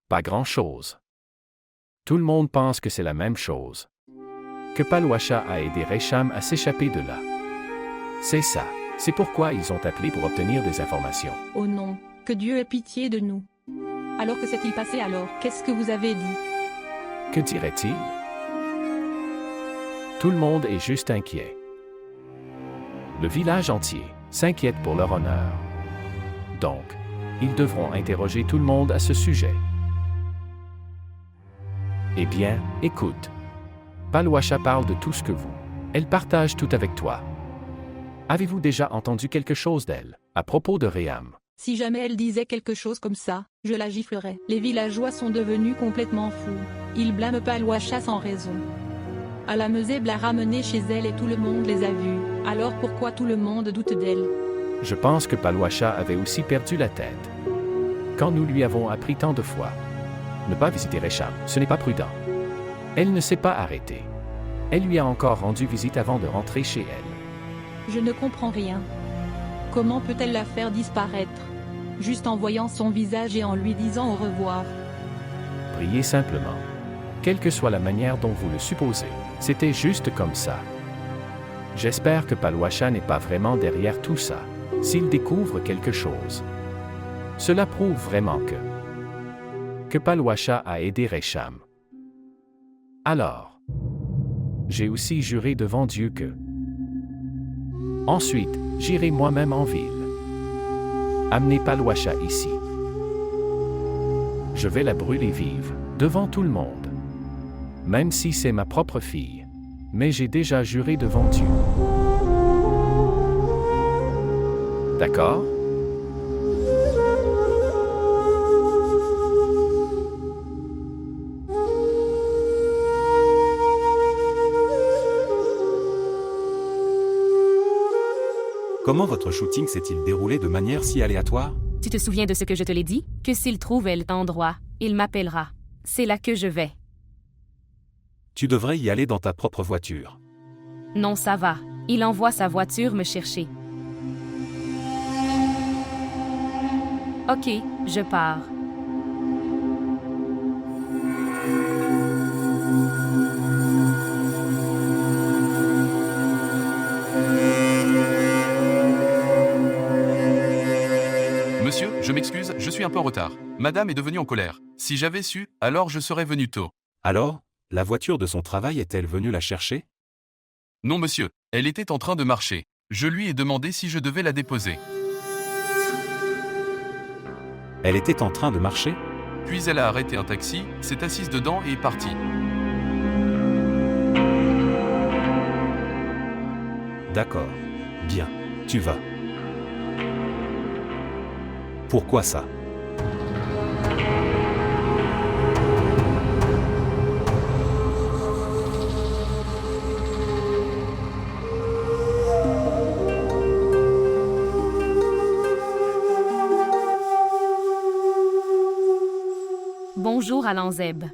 S11: Pas grand-chose. Tout le monde pense que c'est la même chose. Que Palouacha a aidé Récham à s'échapper de là. C'est ça. C'est pourquoi ils ont appelé pour obtenir des informations.
S12: Oh non, que Dieu ait pitié de nous. Alors que s'est-il passé alors? Qu'est-ce que vous avez dit?
S11: Que dirait-il? Tout le monde est juste inquiet. Le village entier s'inquiète pour leur honneur. Donc, ils devront interroger tout le monde à ce sujet. Eh bien, écoute. Palouacha parle de tout ce que vous. Elle partage tout avec toi. Avez-vous déjà entendu quelque chose d'elle, à propos de Réam?
S12: Si jamais elle disait quelque chose comme ça, je la giflerais. Les villageois sont devenus complètement fous. Ils blâment Palouacha sans raison. Alamezeb l'a ramenée chez elle et tout le monde les a vus. Alors pourquoi tout le monde doute d'elle?
S11: Je pense que Palouacha avait aussi perdu la tête. Quand nous lui avons appris tant de fois. Ne pas visiter Récham, ce n'est pas prudent. Elle ne s'est pas arrêtée. Elle lui a encore rendu visite avant de rentrer chez elle.
S12: Je ne comprends rien. Comment peut-elle la faire disparaître? Juste en voyant son visage et en lui disant au revoir.
S11: Priez simplement. Quelle que soit la manière dont vous le supposez, c'était juste comme ça. J'espère que Palouacha n'est pas vraiment derrière tout ça, s'il découvre quelque chose. Cela prouve vraiment que Palouacha a aidé Récham. Alors, j'ai aussi juré devant Dieu que ensuite, j'irai moi-même en ville. Amenez Palouacha ici. Je vais la brûler vive, devant tout le monde. Même si c'est ma propre fille. Mais j'ai déjà juré devant Dieu. D'accord?
S7: Comment votre shooting s'est-il déroulé de manière si aléatoire?
S5: Tu te souviens de ce que je te l'ai dit? Que s'il trouve l'endroit, il m'appellera. C'est là que je vais.
S7: Tu devrais y aller dans ta propre voiture.
S5: Non, ça va. Il envoie sa voiture me chercher. Ok, je pars.
S1: Monsieur, je m'excuse, je suis un peu en retard. Madame est devenue en colère. Si j'avais su, alors je serais venu tôt.
S7: Alors, la voiture de son travail est-elle venue la chercher?
S1: Non, monsieur, elle était en train de marcher. Je lui ai demandé si je devais la déposer.
S7: Elle était en train de marcher?
S1: Puis elle a arrêté un taxi, s'est assise dedans et est partie.
S7: D'accord. Bien. Tu vas. Pourquoi ça?
S5: Bonjour Alanzeb.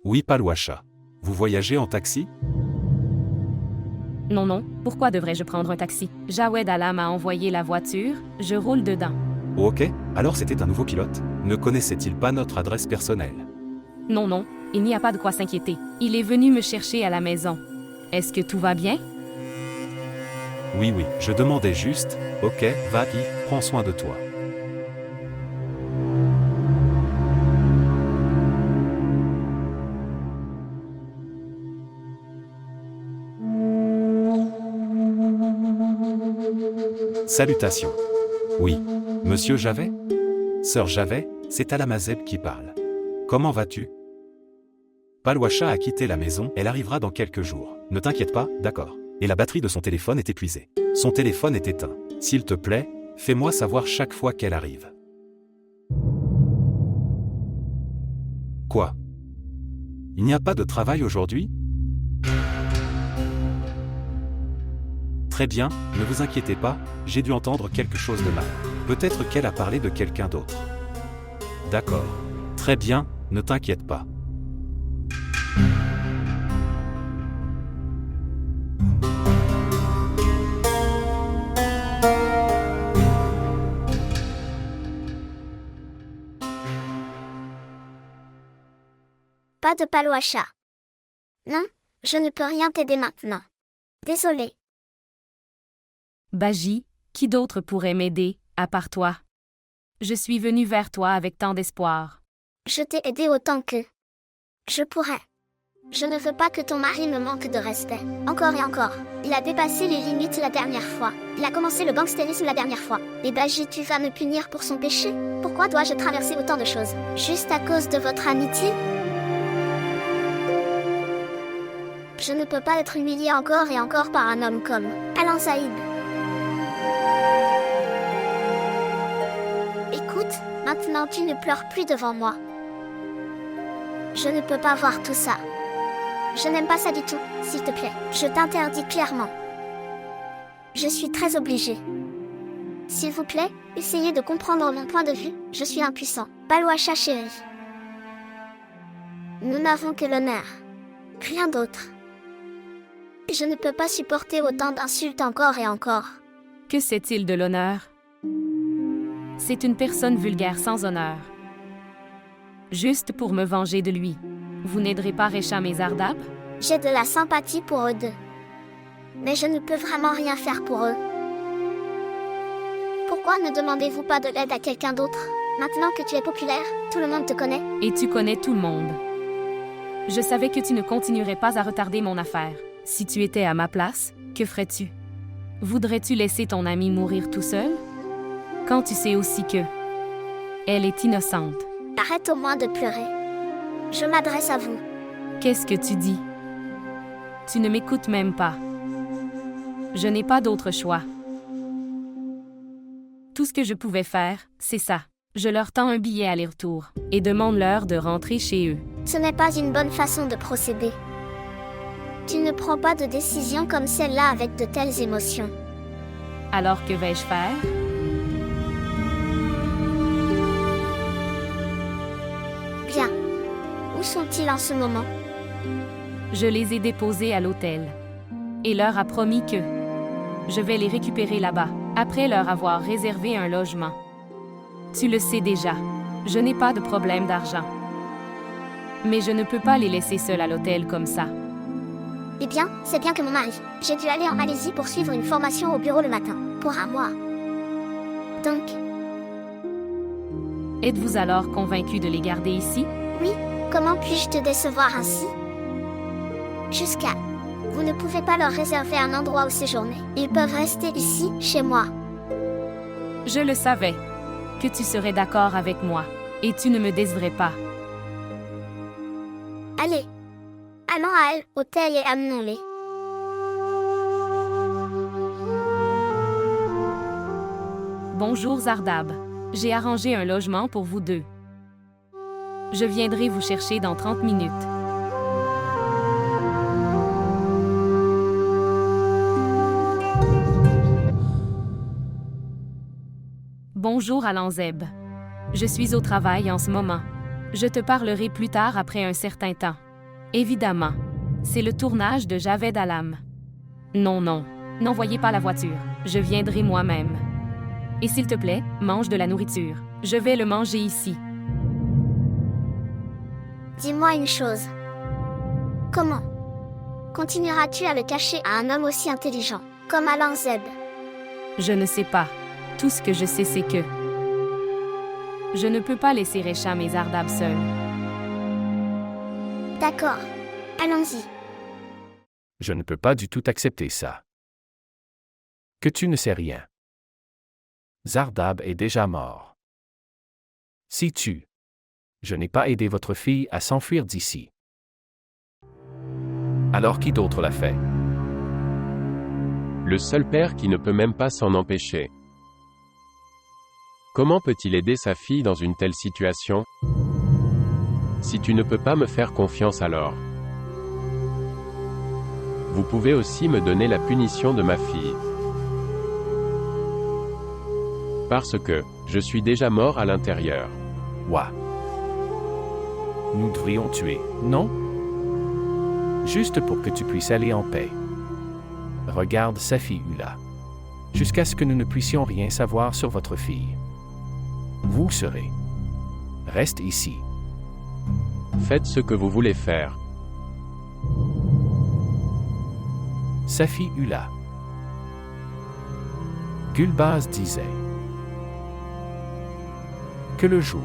S7: Oui, Palouacha. Vous voyagez en taxi?
S5: Non, non, pourquoi devrais-je prendre un taxi? Jawed Allah m'a envoyé la voiture, je roule dedans.
S7: Oh, ok, alors c'était un nouveau pilote. Ne connaissait-il pas notre adresse personnelle?
S5: Non, non, il n'y a pas de quoi s'inquiéter. Il est venu me chercher à la maison. Est-ce que tout va bien?
S7: Oui, oui, je demandais juste. Ok, va-y, prends soin de toi. Salutations. Oui. Monsieur Javet? Sœur Javet, c'est Alamezeb qui parle. Comment vas-tu? Palouacha a quitté la maison, elle arrivera dans quelques jours. Ne t'inquiète pas, d'accord. Et la batterie de son téléphone est épuisée. Son téléphone est éteint. S'il te plaît, fais-moi savoir chaque fois qu'elle arrive. Quoi? Il n'y a pas de travail aujourd'hui? Très bien, ne vous inquiétez pas, j'ai dû entendre quelque chose de mal. Peut-être qu'elle a parlé de quelqu'un d'autre. D'accord. Très bien, ne t'inquiète pas.
S13: roi de Paluacha. Non, je ne peux rien t'aider maintenant. Désolé.
S5: Baji, qui d'autre pourrait m'aider, à part toi? Je suis venu vers toi avec tant d'espoir.
S13: Je t'ai aidé autant que je pourrais. Je ne veux pas que ton mari me manque de respect. Encore et encore. Il a dépassé les limites la dernière fois. Il a commencé le gangstérisme la dernière fois. Et Baji, tu vas me punir pour son péché? Pourquoi dois-je traverser autant de choses? Juste à cause de votre amitié? Je ne peux pas être humilié encore et encore par un homme comme Alan Saïd. Écoute, maintenant tu ne pleures plus devant moi. Je ne peux pas voir tout ça. Je n'aime pas ça du tout, s'il te plaît. Je t'interdis clairement. Je suis très obligée. S'il vous plaît, essayez de comprendre mon point de vue, je suis impuissant. Paluacha chérie. Nous n'avons que l'honneur. Rien d'autre. Je ne peux pas supporter autant d'insultes encore et encore.
S5: Que sait-il de l'honneur? C'est une personne vulgaire sans honneur. Juste pour me venger de lui. Vous n'aiderez pas Récham et Zardab?
S13: J'ai de la sympathie pour eux deux. Mais je ne peux vraiment rien faire pour eux. Pourquoi ne demandez-vous pas de l'aide à quelqu'un d'autre? Maintenant que tu es populaire, tout le monde te connaît.
S5: Et tu connais tout le monde. Je savais que tu ne continuerais pas à retarder mon affaire. Si tu étais à ma place, que ferais-tu? Voudrais-tu laisser ton ami mourir tout seul? Quand tu sais aussi que elle est innocente.
S13: Arrête au moins de pleurer. Je m'adresse à vous.
S5: Qu'est-ce que tu dis? Tu ne m'écoutes même pas. Je n'ai pas d'autre choix. Tout ce que je pouvais faire, c'est ça. Je leur tends un billet aller-retour et demande-leur de rentrer chez eux.
S13: Ce n'est pas une bonne façon de procéder. Tu ne prends pas de décision comme celle-là avec de telles émotions.
S5: Alors que vais-je faire?
S13: Bien. Où sont-ils en ce moment?
S5: Je les ai déposés à l'hôtel. Et leur a promis que je vais les récupérer là-bas, après leur avoir réservé un logement. Tu le sais déjà, je n'ai pas de problème d'argent. Mais je ne peux pas les laisser seuls à l'hôtel comme ça.
S13: Eh bien, c'est bien que mon mari. J'ai dû aller en Malaisie pour suivre une formation au bureau le matin, pour un mois. Donc...
S5: Êtes-vous alors convaincu de les garder ici?
S13: Oui, comment puis-je te décevoir ainsi? Jusqu'à... Vous ne pouvez pas leur réserver un endroit où séjourner. Ils peuvent rester ici, chez moi.
S5: Je le savais. Que tu serais d'accord avec moi. Et tu ne me décevrais pas.
S13: Allez. Allons à elle, hôtel et amenons-les.
S5: Bonjour Zardab. J'ai arrangé un logement pour vous deux. Je viendrai vous chercher dans 30 minutes. Bonjour Alan Zeb. Je suis au travail en ce moment. Je te parlerai plus tard après un certain temps. Évidemment. C'est le tournage de Javed Alam. Non, n'envoyez pas la voiture. Je viendrai moi-même. Et s'il te plaît, mange de la nourriture. Je vais le manger ici.
S13: Dis-moi une chose. Comment continueras-tu à le cacher à un homme aussi intelligent, comme Alan Zeb?
S5: Je ne sais pas. Tout ce que je sais, c'est que je ne peux pas laisser Récham et Zardab seuls.
S13: D'accord. Allons-y.
S11: Je ne peux pas du tout accepter ça. Que tu ne sais rien. Zardab est déjà mort. Si je n'ai pas aidé votre fille à s'enfuir d'ici. Alors qui d'autre l'a fait?
S14: Le seul père qui ne peut même pas s'en empêcher. Comment peut-il aider sa fille dans une telle situation? Si tu ne peux pas me faire confiance alors. Vous pouvez aussi me donner la punition de ma fille. Parce que, je suis déjà mort à l'intérieur.
S11: Ouah. Nous devrions tuer, non? Juste pour que tu puisses aller en paix. Regarde Safi Ula. Jusqu'à ce que nous ne puissions rien savoir sur votre fille. Vous serez. Reste ici.
S14: Faites ce que vous voulez faire.
S11: Safi Ula. Gulbaz disait que le jour,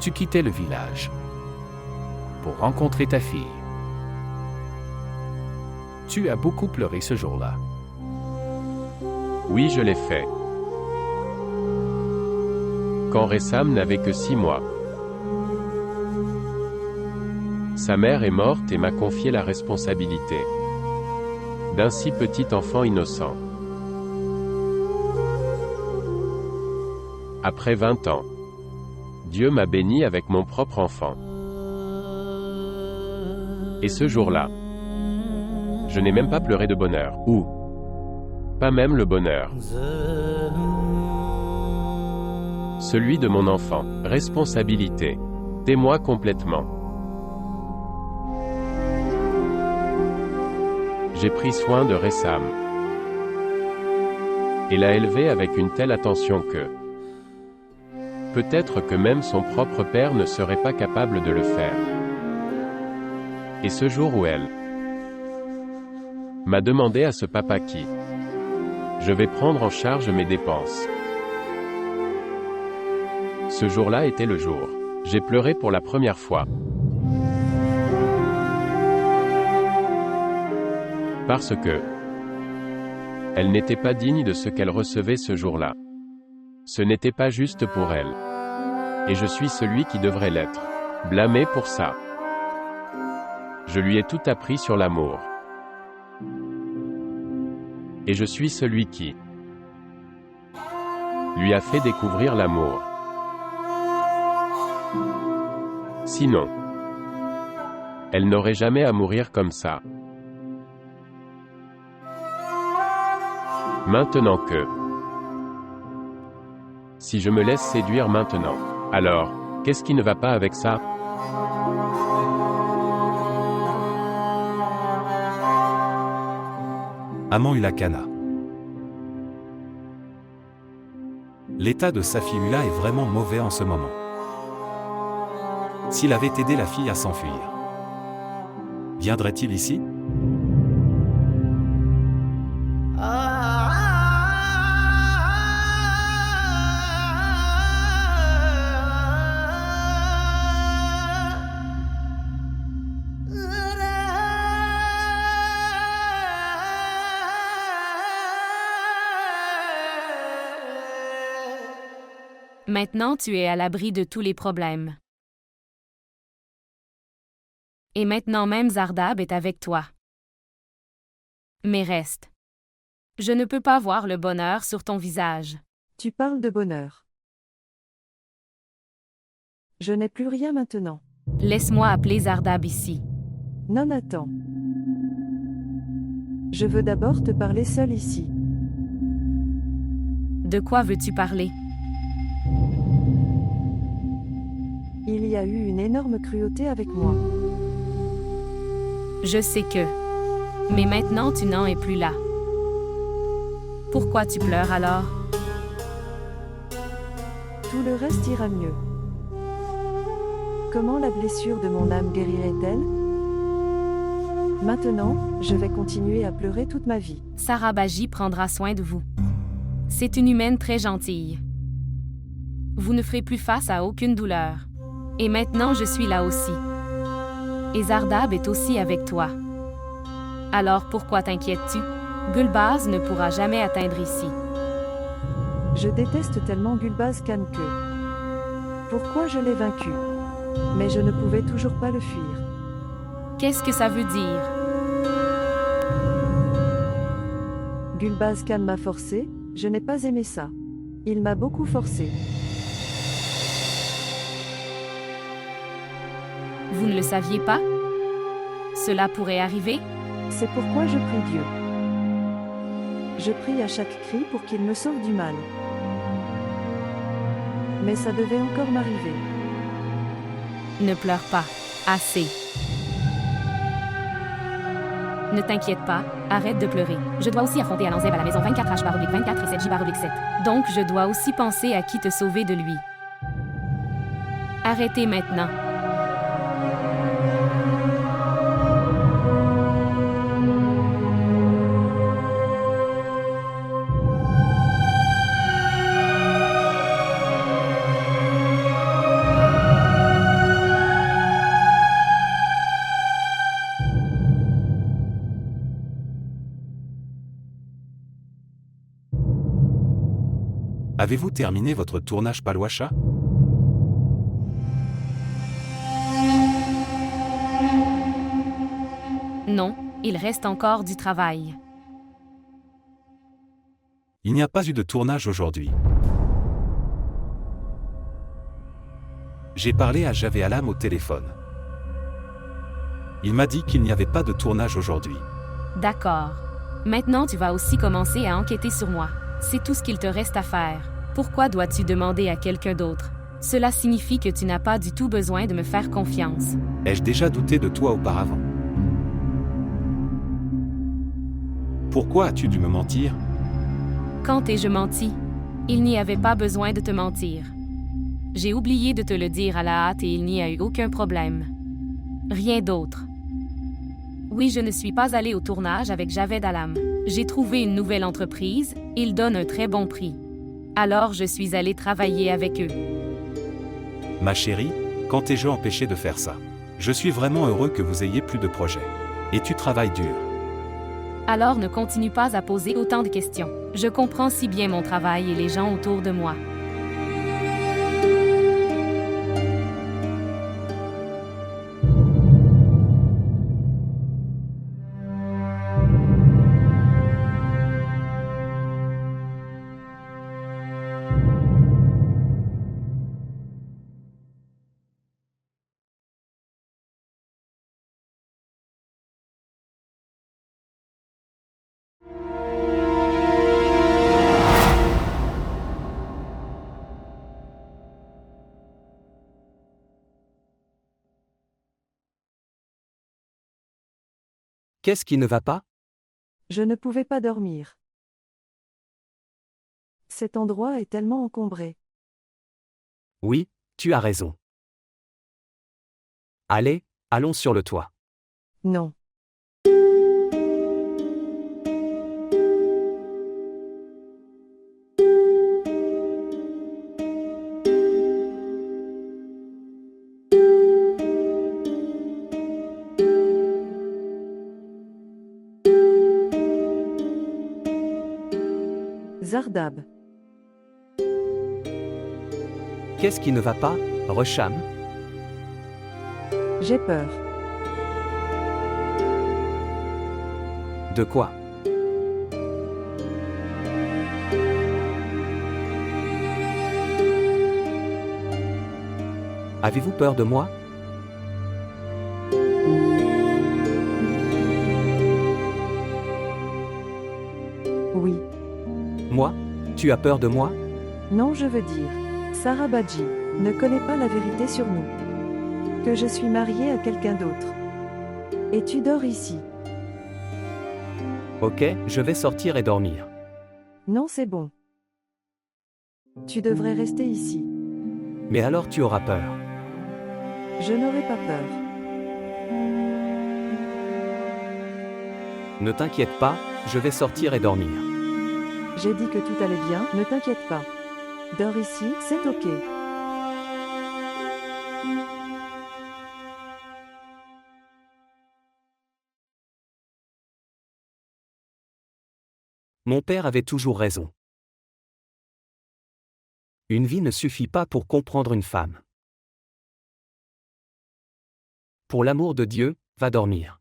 S11: tu quittais le village pour rencontrer ta fille. Tu as beaucoup pleuré ce jour-là.
S14: Oui, je l'ai fait. Quand Ressam n'avait que 6 mois. Sa mère est morte et m'a confié la responsabilité d'un si petit enfant innocent. Après 20 ans, Dieu m'a béni avec mon propre enfant. Et ce jour-là, je n'ai même pas pleuré de bonheur, ou pas même le bonheur. Celui de mon enfant, responsabilité. T'es-moi complètement. J'ai pris soin de Ressam et l'a élevé avec une telle attention que peut-être que même son propre père ne serait pas capable de le faire. Et ce jour où elle m'a demandé à ce papa qui je vais prendre en charge mes dépenses. Ce jour-là était le jour. J'ai pleuré pour la première fois. Parce que elle n'était pas digne de ce qu'elle recevait ce jour-là. Ce n'était pas juste pour elle. Et je suis celui qui devrait l'être blâmé pour ça. Je lui ai tout appris sur l'amour. Et je suis celui qui lui a fait découvrir l'amour. Sinon, elle n'aurait jamais à mourir comme ça. Maintenant que si je me laisse séduire maintenant, alors, qu'est-ce qui ne va pas avec ça?
S7: Amant Ulakana. L'état de Safi Ula est vraiment mauvais en ce moment. S'il avait aidé la fille à s'enfuir, viendrait-il ici?
S5: Maintenant tu es à l'abri de tous les problèmes. Et maintenant même Zardab est avec toi. Mais reste. Je ne peux pas voir le bonheur sur ton visage.
S8: Tu parles de bonheur. Je n'ai plus rien maintenant.
S5: Laisse-moi appeler Zardab ici.
S8: Non, attends. Je veux d'abord te parler seul ici.
S5: De quoi veux-tu parler?
S8: Il y a eu une énorme cruauté avec moi.
S5: Je sais que. Mais maintenant tu n'en es plus là. Pourquoi tu pleures alors?
S8: Tout le reste ira mieux. Comment la blessure de mon âme guérirait-elle? Maintenant, je vais continuer à pleurer toute ma vie.
S5: Sarabaji prendra soin de vous. C'est une humaine très gentille. Vous ne ferez plus face à aucune douleur. Et maintenant je suis là aussi. Et Zardab est aussi avec toi. Alors pourquoi t'inquiètes-tu? Gulbaz ne pourra jamais atteindre ici.
S8: Je déteste tellement Gulbaz Khan que... Pourquoi je l'ai vaincu? Mais je ne pouvais toujours pas le fuir.
S5: Qu'est-ce que ça veut dire?
S8: Gulbaz Khan m'a forcé, je n'ai pas aimé ça. Il m'a beaucoup forcé.
S5: Vous ne le saviez pas? Cela pourrait arriver?
S8: C'est pourquoi je prie Dieu. Je prie à chaque cri pour qu'il me sauve du mal. Mais ça devait encore m'arriver.
S5: Ne pleure pas. Assez. Ne t'inquiète pas, arrête de pleurer. Je dois aussi affronter Alanzeb à la maison 24H/24 et 7J/7. Donc je dois aussi penser à qui te sauver de lui. Arrêtez maintenant.
S7: Avez-vous terminé votre tournage Paluacha?
S5: Non, il reste encore du travail.
S7: Il n'y a pas eu de tournage aujourd'hui. J'ai parlé à Javé Alam au téléphone. Il m'a dit qu'il n'y avait pas de tournage aujourd'hui.
S5: D'accord. Maintenant tu vas aussi commencer à enquêter sur moi. C'est tout ce qu'il te reste à faire. Pourquoi dois-tu demander à quelqu'un d'autre? Cela signifie que tu n'as pas du tout besoin de me faire confiance.
S7: Ai-je déjà douté de toi auparavant? Pourquoi as-tu dû me mentir?
S5: Quand ai-je menti? Il n'y avait pas besoin de te mentir. J'ai oublié de te le dire à la hâte et il n'y a eu aucun problème. Rien d'autre. Oui, je ne suis pas allée au tournage avec Javed Alam. J'ai trouvé une nouvelle entreprise, ils donnent un très bon prix. Alors je suis allée travailler avec eux.
S7: Ma chérie, quand t'ai-je empêché de faire ça? Je suis vraiment heureux que vous ayez plus de projets. Et tu travailles dur.
S5: Alors ne continue pas à poser autant de questions. Je comprends si bien mon travail et les gens autour de moi.
S6: Qu'est-ce qui ne va pas?
S8: Je ne pouvais pas dormir. Cet endroit est tellement encombré.
S6: Oui, tu as raison. Allez, allons sur le toit.
S8: Non. Zardab.
S6: Qu'est-ce qui ne va pas, Resham?
S8: J'ai peur.
S6: De quoi? Avez-vous peur de moi?
S8: Oui.
S6: Moi? Tu as peur de moi?
S8: Non, je veux dire. Sarah Badji ne connaît pas la vérité sur nous. Que je suis mariée à quelqu'un d'autre. Et tu dors ici.
S6: Ok, je vais sortir et dormir.
S8: Non, c'est bon. Tu devrais rester ici.
S6: Mais alors tu auras peur.
S8: Je n'aurai pas peur.
S6: Ne t'inquiète pas, je vais sortir et dormir.
S8: J'ai dit que tout allait bien, ne t'inquiète pas. Dors ici, c'est ok.
S6: Mon père avait toujours raison. Une vie ne suffit pas pour comprendre une femme. Pour l'amour de Dieu, va dormir.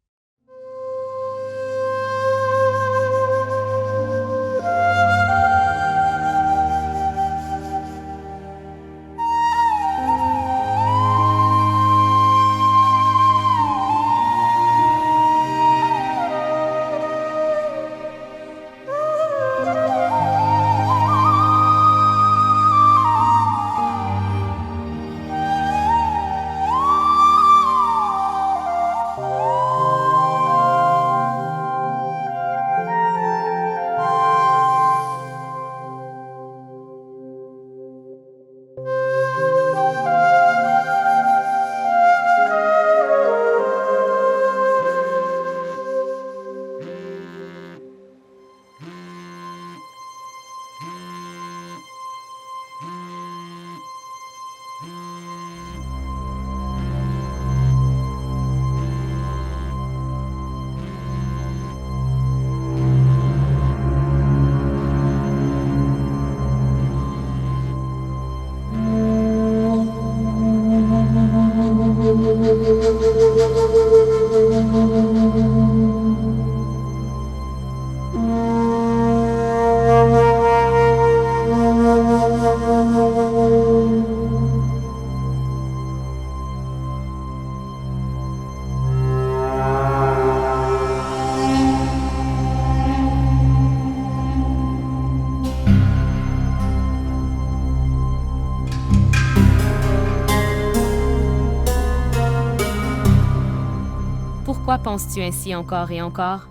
S5: Pourquoi penses-tu ainsi encore et encore?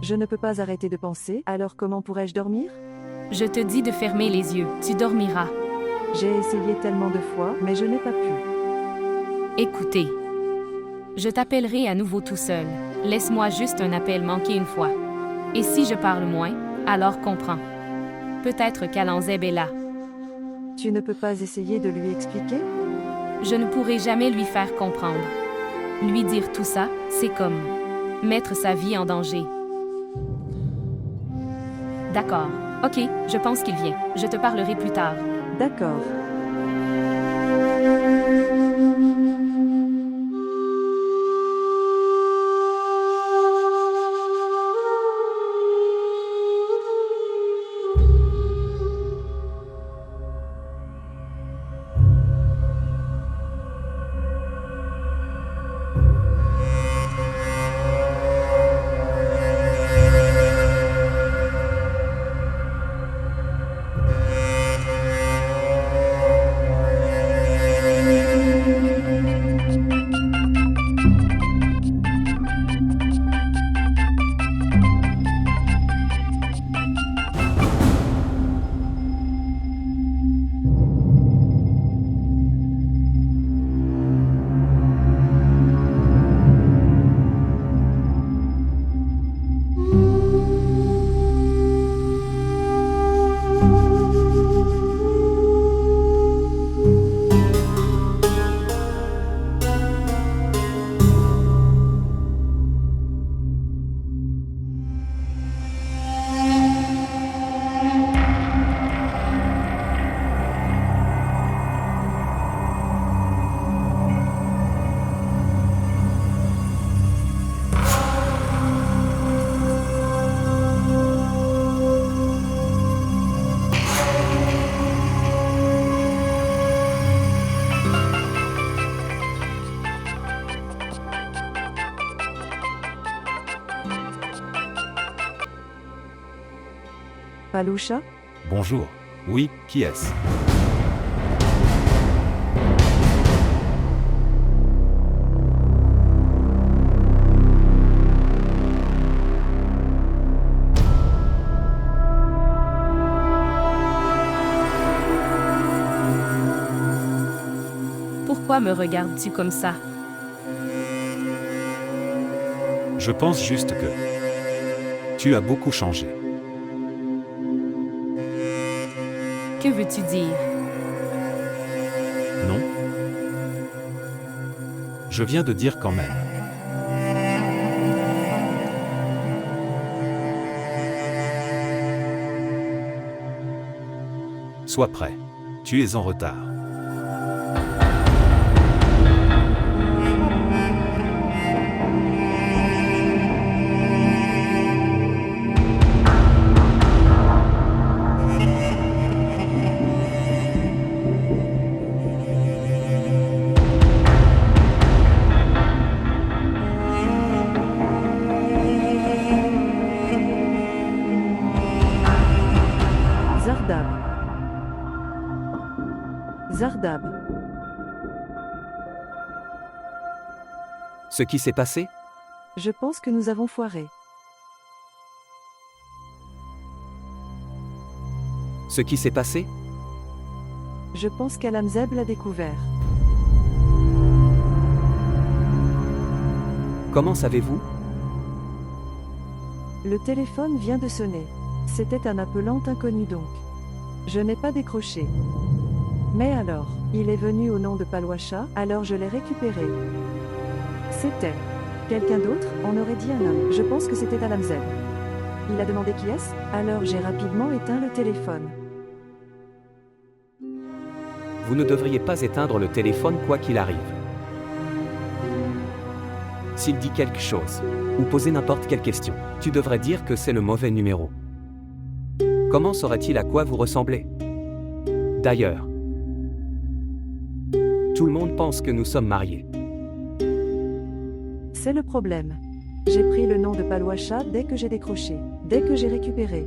S8: Je ne peux pas arrêter de penser, alors comment pourrais-je dormir?
S5: Je te dis de fermer les yeux, tu dormiras.
S8: J'ai essayé tellement de fois, mais je n'ai pas pu.
S5: Écoutez. Je t'appellerai à nouveau tout seul. Laisse-moi juste un appel manqué une fois. Et si je parle moins, alors comprends. Peut-être qu'Alanzeb est là.
S8: Tu ne peux pas essayer de lui expliquer?
S5: Je ne pourrai jamais lui faire comprendre. Lui dire tout ça, c'est comme mettre sa vie en danger. D'accord. Ok, je pense qu'il vient. Je te parlerai plus tard.
S8: D'accord. Paloucha?
S7: Bonjour. Oui, qui est-ce?
S5: Pourquoi me regardes-tu comme ça?
S7: Je pense juste que tu as beaucoup changé.
S5: Que veux-tu dire?
S7: Non? Je viens de dire quand même. Sois prêt. Tu es en retard.
S8: Zardab.
S6: Ce qui s'est passé?
S8: Je pense que nous avons foiré.
S6: Ce qui s'est passé?
S8: Je pense qu'Alamzeb l'a découvert.
S6: Comment savez-vous?
S8: Le téléphone vient de sonner. C'était un appelant inconnu donc. Je n'ai pas décroché. Mais alors, il est venu au nom de Palouacha, alors je l'ai récupéré. C'était quelqu'un d'autre, on aurait dit un homme. Je pense que c'était Alamzeb. Il a demandé qui est-ce, alors j'ai rapidement éteint le téléphone.
S6: Vous ne devriez pas éteindre le téléphone quoi qu'il arrive. S'il dit quelque chose, ou poser n'importe quelle question, tu devrais dire que c'est le mauvais numéro. Comment saurait-il à quoi vous ressemblez? D'ailleurs, tout le monde pense que nous sommes mariés.
S8: C'est le problème. J'ai pris le nom de Palouacha dès que j'ai décroché, dès que j'ai récupéré.